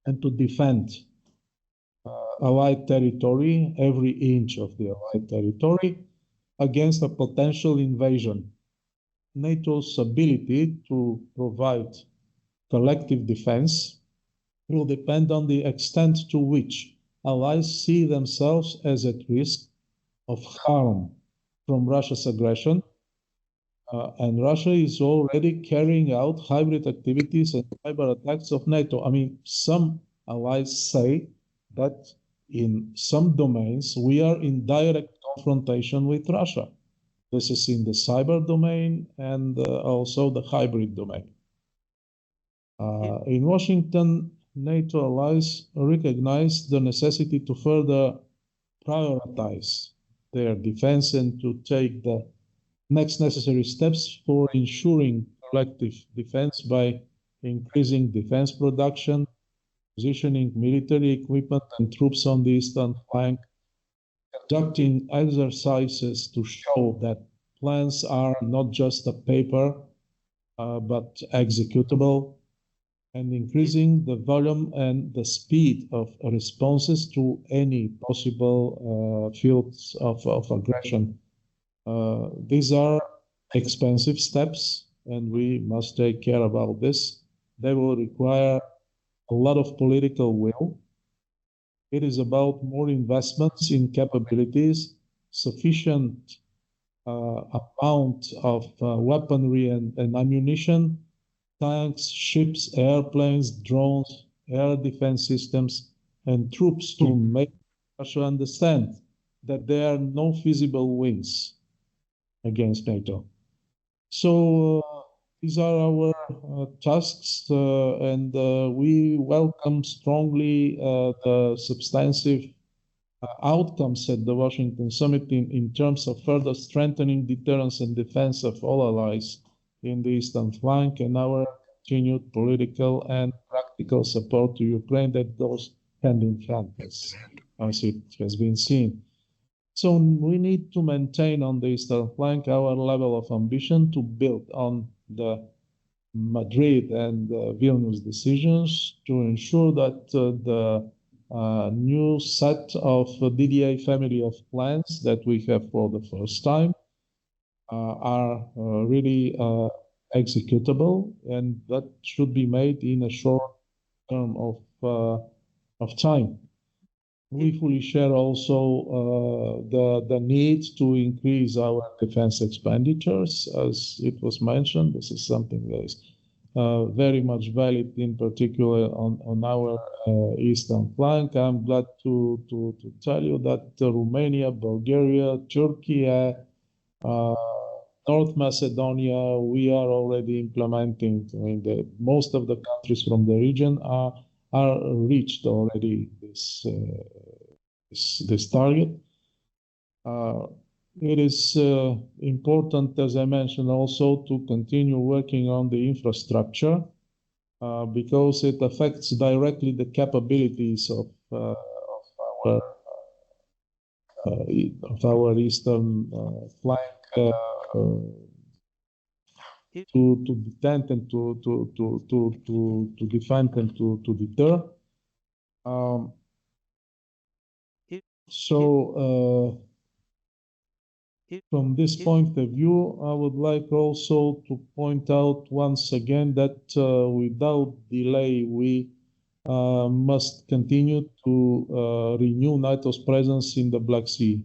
and to defend Allied territory, every inch of the Allied territory, against a potential invasion. NATO's ability to provide collective defense will depend on the extent to which allies see themselves as at risk of harm from Russia's aggression. And Russia is already carrying out hybrid activities and cyber attacks of NATO. I mean, some allies say that in some domains we are in direct confrontation with Russia. This is in the cyber domain and also the hybrid domain. In Washington, NATO allies recognize the necessity to further prioritize their defense and to take the next necessary steps for ensuring collective defense by increasing defense production, positioning military equipment and troops on the eastern flank, conducting exercises to show that plans are not just a paper, but executable, and increasing the volume and the speed of responses to any possible fields of aggression. These are expensive steps, and we must take care about this. They will require a lot of political will. It is about more investments in capabilities, sufficient amount of weaponry and ammunition, tanks, ships, airplanes, drones, air defense systems, and troops to make Russia understand that there are no feasible wins against NATO. So these are our tasks, and we welcome strongly the substantive outcomes at the Washington Summit in terms of further strengthening deterrence and defense of all allies in the eastern flank, and our continued political and practical support to Ukraine that goes hand in hand, as it has been seen. So we need to maintain on the eastern flank our level of ambition to build on the Madrid and Vilnius decisions to ensure that the new set of DDA family of plans that we have for the first time are really executable, and that should be made in a short term of time. We fully share also the need to increase our defense expenditures, as it was mentioned. This is something that is very much valid, in particular on our eastern flank. I'm glad to tell you that Romania, Bulgaria, Turkey, North Macedonia, we are already implementing. I mean, most of the countries from the region are reached already this target. It is important, as I mentioned, also to continue working on the infrastructure because it affects directly the capabilities of our eastern flank to detend and to defend and to deter. From this point of view, I would like also to point out once again that without delay, we must continue to renew NATO's presence in the Black Sea.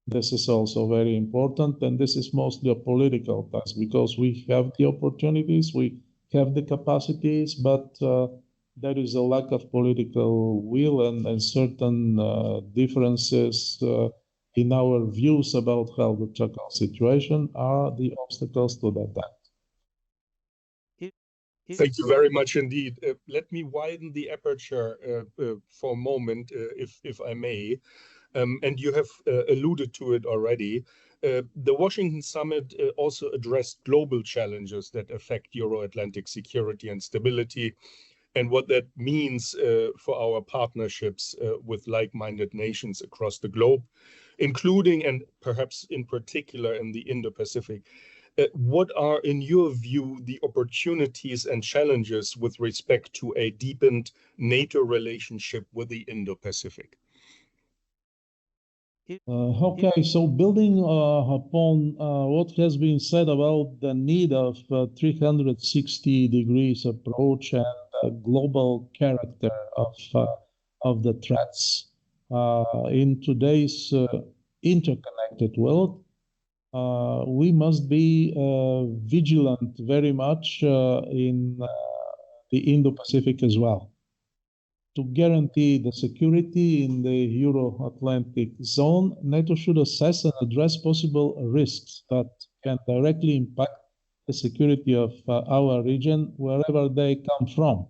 This is also very important, and this is mostly a political task because we have the opportunities, we have the capacities, but there is a lack of political will and certain differences in our views about how to tackle situation are the obstacles to that. Thank you very much indeed. Let me widen the aperture for a moment, if I may. And you have alluded to it already. The Washington summit also addressed global challenges that affect Euro-Atlantic security and stability, and what that means for our partnerships with like-minded nations across the globe, including and perhaps in particular in the Indo-Pacific. What are, in your view, the opportunities and challenges with respect to a deepened NATO relationship with the Indo-Pacific? Okay, so building upon what has been said about the need of 360 degrees approach and global character of the threats in today's interconnected world, we must be vigilant very much in the Indo-Pacific as well. To guarantee the security in the Euro-Atlantic zone, NATO should assess and address possible risks that can directly impact the security of our region, wherever they come from.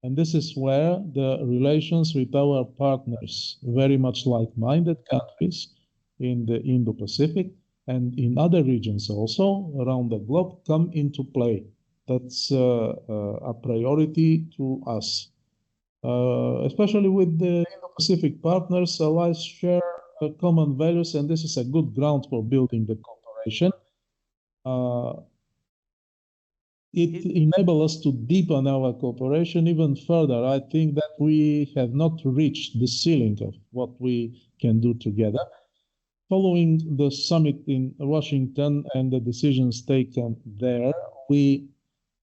And this is where the relations with our partners, very much like-minded countries in the Indo-Pacific and in other regions also around the globe, come into play. That's a priority to us. Especially with the Indo-Pacific partners, allies share common values, and this is a good ground for building the cooperation. It enables us to deepen our cooperation even further. I think that we have not reached the ceiling of what we can do together. Following the summit in Washington and the decisions taken there, we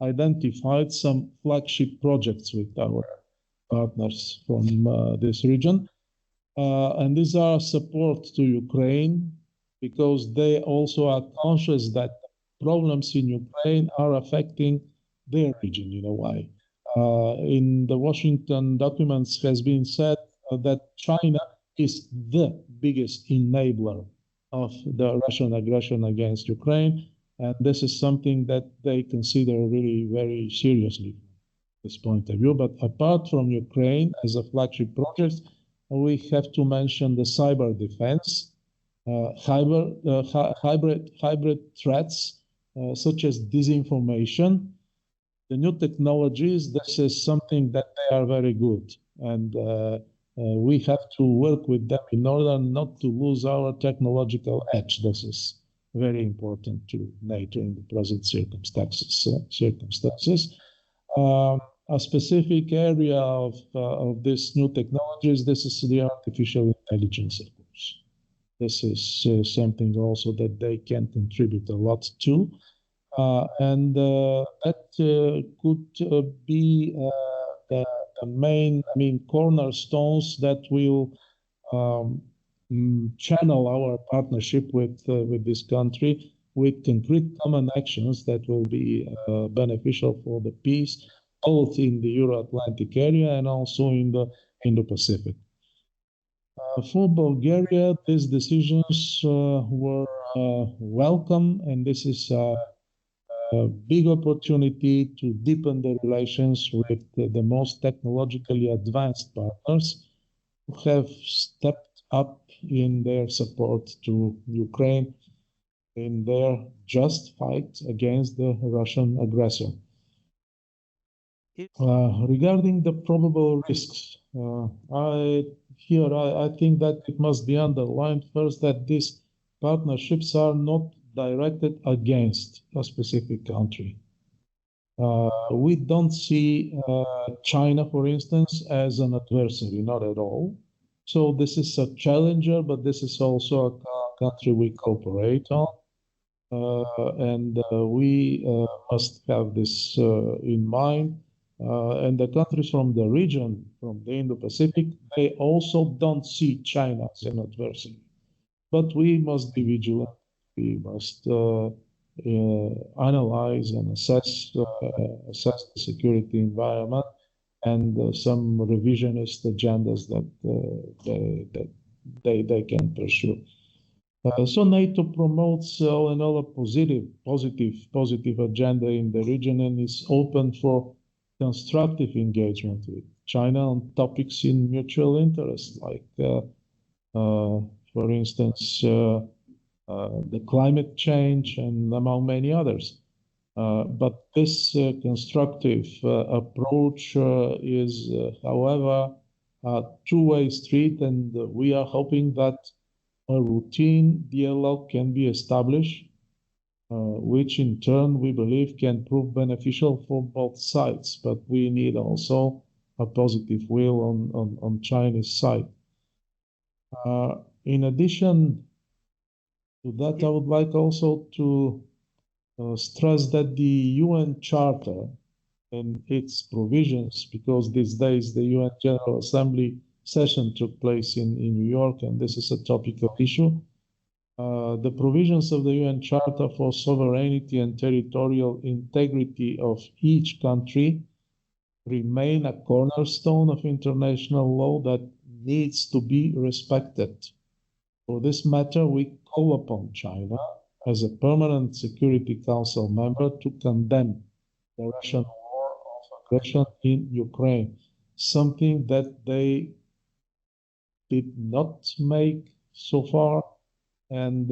identified some flagship projects with our partners from this region. And these are support to Ukraine because they also are conscious that problems in Ukraine are affecting their region in a way. In the Washington documents has been said that China is the biggest enabler of the Russian aggression against Ukraine. And this is something that they consider really very seriously this point of view. But apart from Ukraine as a flagship project, we have to mention the cyber defense, hybrid threats such as disinformation, the new technologies. This is something that they are very good, and we have to work with them in order not to lose our technological edge. This is very important to NATO in the present circumstances. A specific area of these new technologies, this is the artificial intelligence, of course. This is something also that they can contribute a lot to. And that could be the main, cornerstones that will channel our partnership with this country with concrete common actions that will be beneficial for the peace, both in the Euro-Atlantic area and also in the Indo-Pacific. For Bulgaria, these decisions were welcome, and this is a big opportunity to deepen the relations with the most technologically advanced partners who have stepped up in their support to Ukraine in their just fight against the Russian aggressor. Regarding the probable risks, I think that it must be underlined first that these partnerships are not directed against a specific country. We don't see China, for instance, as an adversary, not at all. So this is a challenger, but this is also a country we cooperate on. And we must have this in mind. and the countries from the region, from the Indo-Pacific, they also don't see China as an adversary. But we must be vigilant. We must analyze and assess the security environment and some revisionist agendas that they can pursue. So NATO promotes all in all a positive agenda in the region and is open for constructive engagement with China on topics in mutual interest, like, for instance, the climate change and among many others. But this constructive approach is, however, a two-way street, and we are hoping that a routine dialogue can be established, which in turn we believe can prove beneficial for both sides. But we need also a positive will on China's side. In addition to that, I would like also to stress that the UN Charter and its provisions, because these days the UN General Assembly session took place in New York, and this is a topical issue. The provisions of the UN Charter for sovereignty and territorial integrity of each country remain a cornerstone of international law that needs to be respected. For this matter, we call upon China as a permanent Security Council member to condemn the Russian war of aggression in Ukraine, something that they did not make so far. And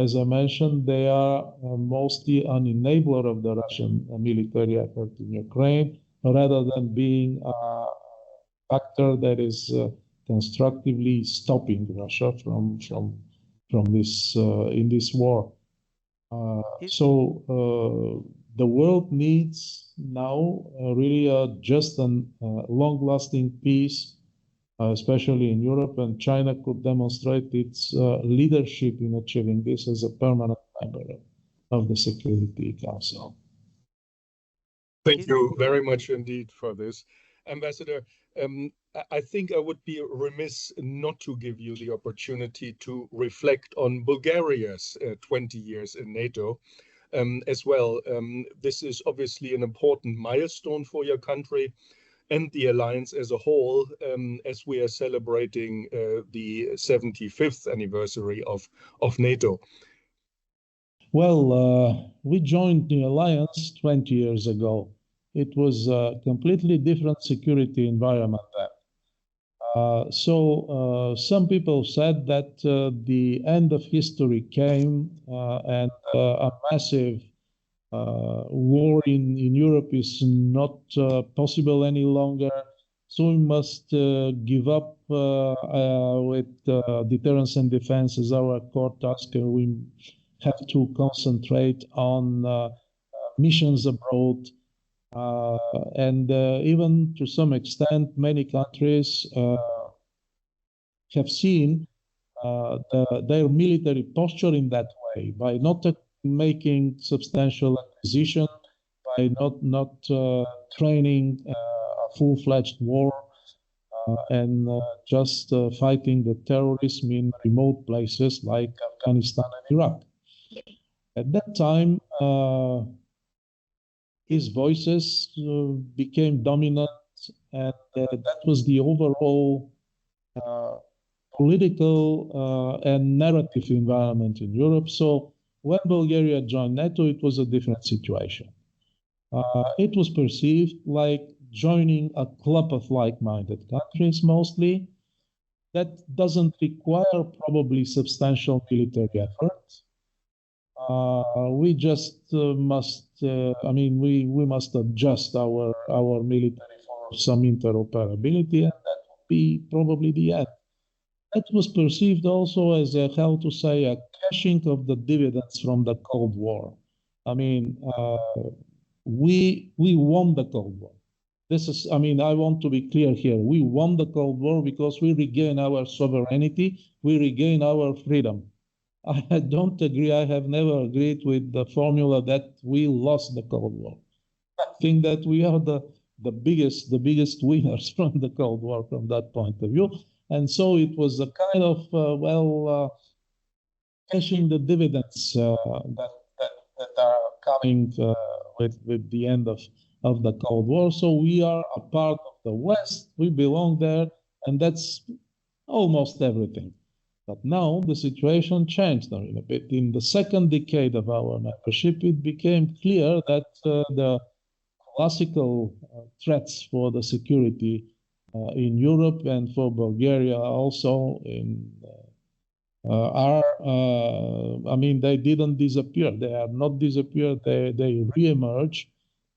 as I mentioned, they are mostly an enabler of the Russian military effort in Ukraine, rather than being a factor that is constructively stopping Russia from this in this war. So the world needs now really just a long-lasting peace, especially in Europe, and China could demonstrate its leadership in achieving this as a permanent member of the Security Council. Thank you very much indeed for this. Ambassador, I think I would be remiss not to give you the opportunity to reflect on Bulgaria's 20 years in NATO as well. This is obviously an important milestone for your country and the alliance as a whole, as we are celebrating the 75th anniversary of NATO. Well, we joined the alliance 20 years ago. It was a completely different security environment then. So some people said that the end of history came and a massive war in Europe is not possible any longer. So we must give up with deterrence and defense as our core task. We have to concentrate on missions abroad. And even to some extent, many countries have seen their military posture in that way, by not making substantial acquisition, by not training a full-fledged war, and just fighting the terrorism in remote places like Afghanistan and Iraq. At that time, these voices became dominant, and that was the overall political and narrative environment in Europe. So when Bulgaria joined NATO, it was a different situation. It was perceived like joining a club of like-minded countries mostly that doesn't require probably substantial military effort. We just must, we must adjust our military for some interoperability, and that would be probably the end. That was perceived also as a, how to say, a cashing of the dividends from the Cold War. I mean, we won the Cold War. This is, I want to be clear here. We won the Cold War because we regain our sovereignty, we regain our freedom. I don't agree, I have never agreed with the formula that we lost the Cold War. I think that we are the biggest winners from the Cold War from that point of view. And so it was a kind of, cashing the dividends that are coming with the end of the Cold War. So we are a part of the West, we belong there, and that's almost everything. But now the situation changed a little bit. In the second decade of our membership, it became clear that the classical threats for the security in Europe and for Bulgaria also they didn't disappear. They have not disappeared. They re-emerge,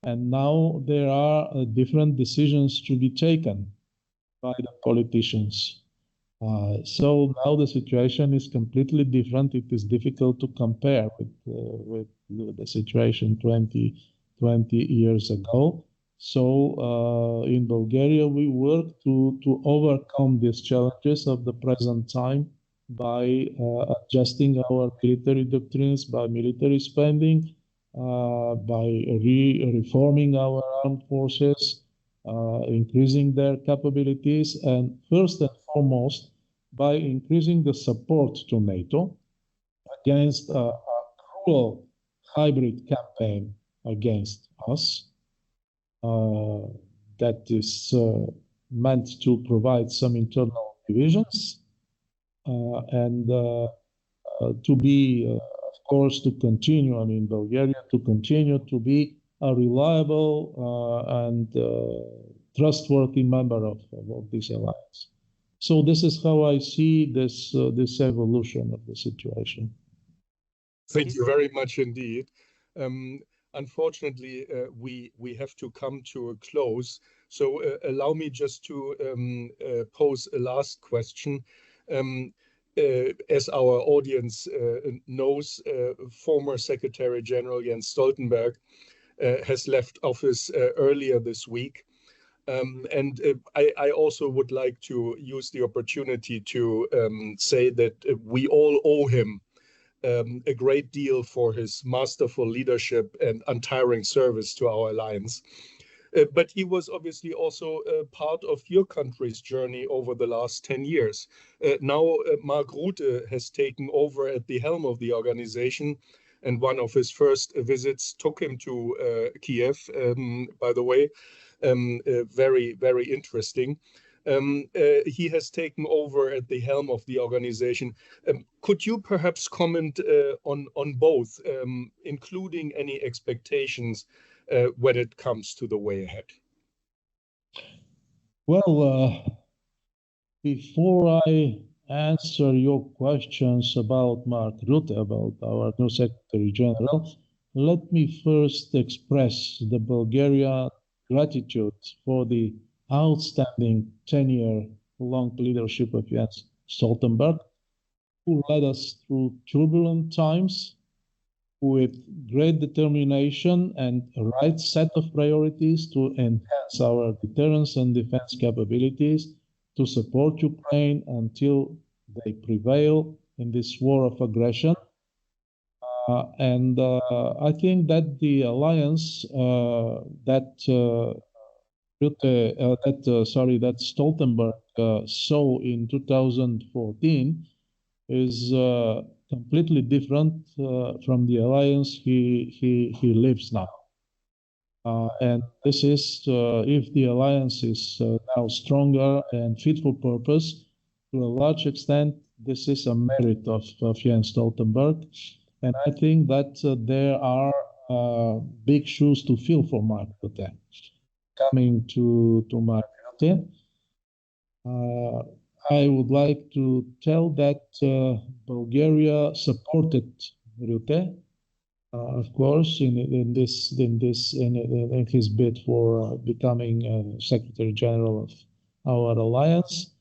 and now there are different decisions to be taken by the politicians. So now the situation is completely different. It is difficult to compare with the situation 20 years ago. So in Bulgaria, we work to overcome these challenges of the present time by adjusting our military doctrines, by military spending, by reforming our armed forces, increasing their capabilities, and first and foremost, by increasing the support to NATO against a cruel hybrid campaign against us that is meant to provide some internal divisions and to be, of course, to continue, Bulgaria to continue to be a reliable and trustworthy member of this alliance. So this is how I see this evolution of the situation. Thank you very much indeed. Unfortunately, we have to come to a close. So allow me just to pose a last question. As our audience knows, former Secretary General Jens Stoltenberg has left office earlier this week. I also would like to use the opportunity to say that we all owe him a great deal for his masterful leadership and untiring service to our alliance. But he was obviously also part of your country's journey over the last 10 years. Now, Mark Rutte has taken over at the helm of the organization, and one of his first visits took him to Kiev, by the way. Very, very interesting. He has taken over at the helm of the organization. Could you perhaps comment on both, including any expectations when it comes to the way ahead? Well, before I answer your questions about Mark Rutte, about our new Secretary General, let me first express the Bulgaria gratitude for the outstanding 10-year-long leadership of Jens Stoltenberg, who led us through turbulent times with great determination and a right set of priorities to enhance our deterrence and defense capabilities, to support Ukraine until they prevail in this war of aggression. I think that the alliance that Stoltenberg saw in 2014 is completely different from the alliance he lives now. And this is, if the alliance is now stronger and fit for purpose, to a large extent, this is a merit of Jens Stoltenberg. And I think that there are big shoes to fill for Mark Rutte. Coming to Mark Rutte, I would like to tell that Bulgaria supported Rutte, of course, in his bid for becoming Secretary General of our alliance,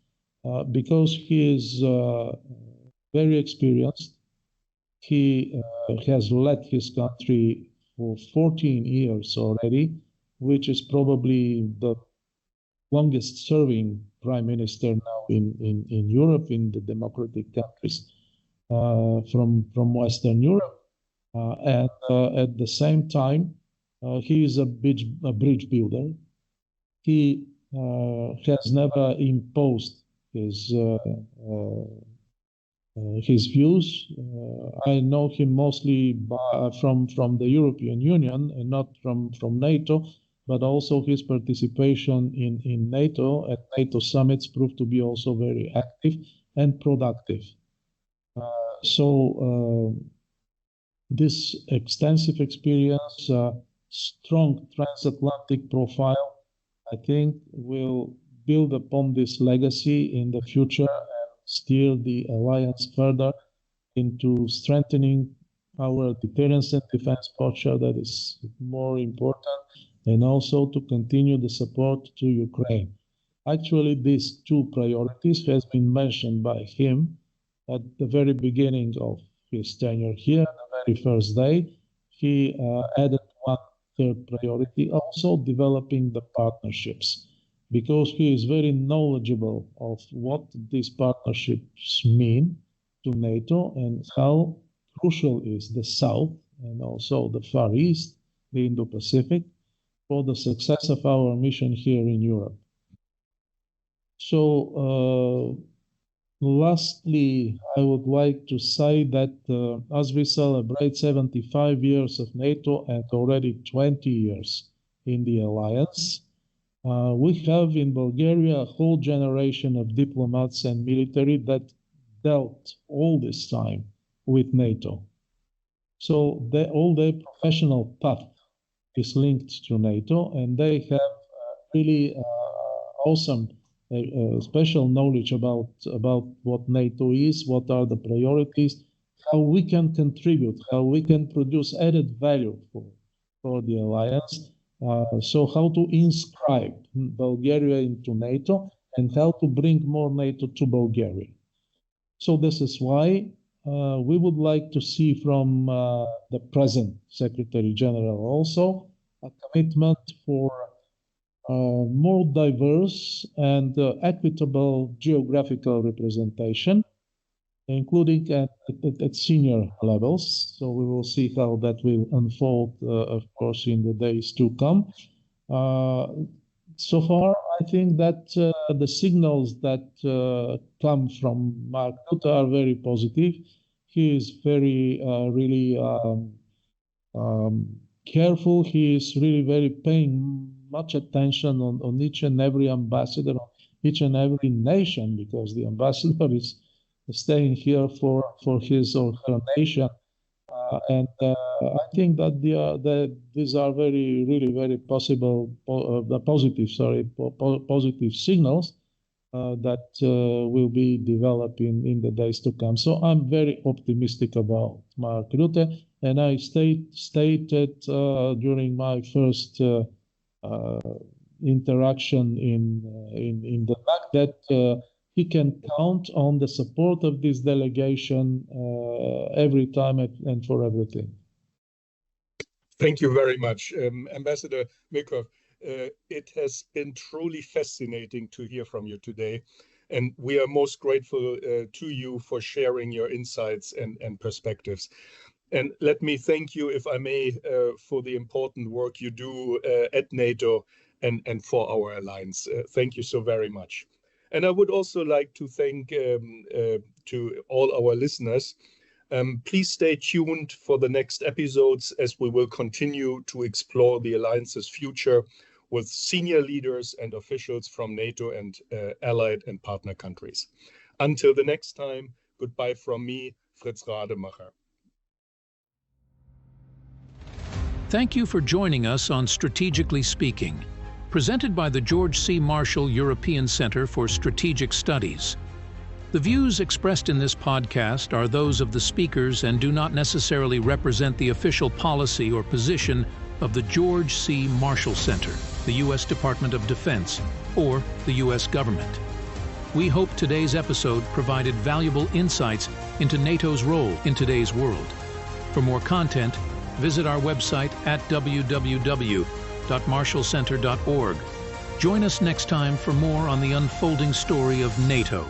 because he is very experienced. He has led his country for 14 years already, which is probably the longest serving prime minister now in Europe, in the democratic countries from Western Europe. And at the same time, he is a bridge builder. he has never imposed his views. I know him mostly from the European Union and not from NATO, but also his participation in NATO at NATO summits proved to be also very active and productive. So this extensive experience, strong transatlantic profile, I think will build upon this legacy in the future and steer the alliance further into strengthening our deterrence and defense posture that is more important, and also to continue the support to Ukraine. Actually, these two priorities has been mentioned by him at the very beginning of his tenure here, the very first day. He added one third priority, also developing the partnerships, because he is very knowledgeable of what these partnerships mean to NATO and how crucial is the South and also the Far East, the Indo-Pacific, for the success of our mission here in Europe. So, lastly, I would like to say that as we celebrate 75 years of NATO and already 20 years in the alliance, we have in Bulgaria a whole generation of diplomats and military that dealt all this time with NATO. So all their professional path is linked to NATO, and they have really awesome special knowledge about what NATO is, what are the priorities, how we can contribute, how we can produce added value for the alliance. So how to inscribe Bulgaria into NATO and how to bring more NATO to Bulgaria. So this is why we would like to see from the present Secretary General also a commitment for more diverse and equitable geographical representation, including at senior levels. So we will see how that will unfold, of course, in the days to come. So far, I think that the signals that come from Mark Rutte are very positive. He is very, really careful. He is really very paying much attention on each and every ambassador, on each and every nation, because the ambassador is staying here for his or her nation. And I think that these are really very positive signals that will be developing in the days to come. So I'm very optimistic about Mark Rutte, and I stated during my first interaction in the fact that he can count on the support of this delegation every time and for everything. Thank you very much, Ambassador Milkov. It has been truly fascinating to hear from you today, and we are most grateful to you for sharing your insights and perspectives. And let me thank you, if I may, for the important work you do at NATO and for our alliance. Thank you so very much. And I would also like to thank to all our listeners. Please stay tuned for the next episodes, as we will continue to explore the alliance's future with senior leaders and officials from NATO and allied and partner countries. Until the next time, goodbye from me, Fritz Rademacher. Thank you for joining us on Strategically Speaking, presented by the George C. Marshall European Center for Strategic Studies. The views expressed in this podcast are those of the speakers and do not necessarily represent the official policy or position of the George C. Marshall Center, the U.S. Department of Defense, or the U.S. government. We hope today's episode provided valuable insights into NATO's role in today's world. For more content, visit our website at www.marshallcenter.org. Join us next time for more on the unfolding story of NATO.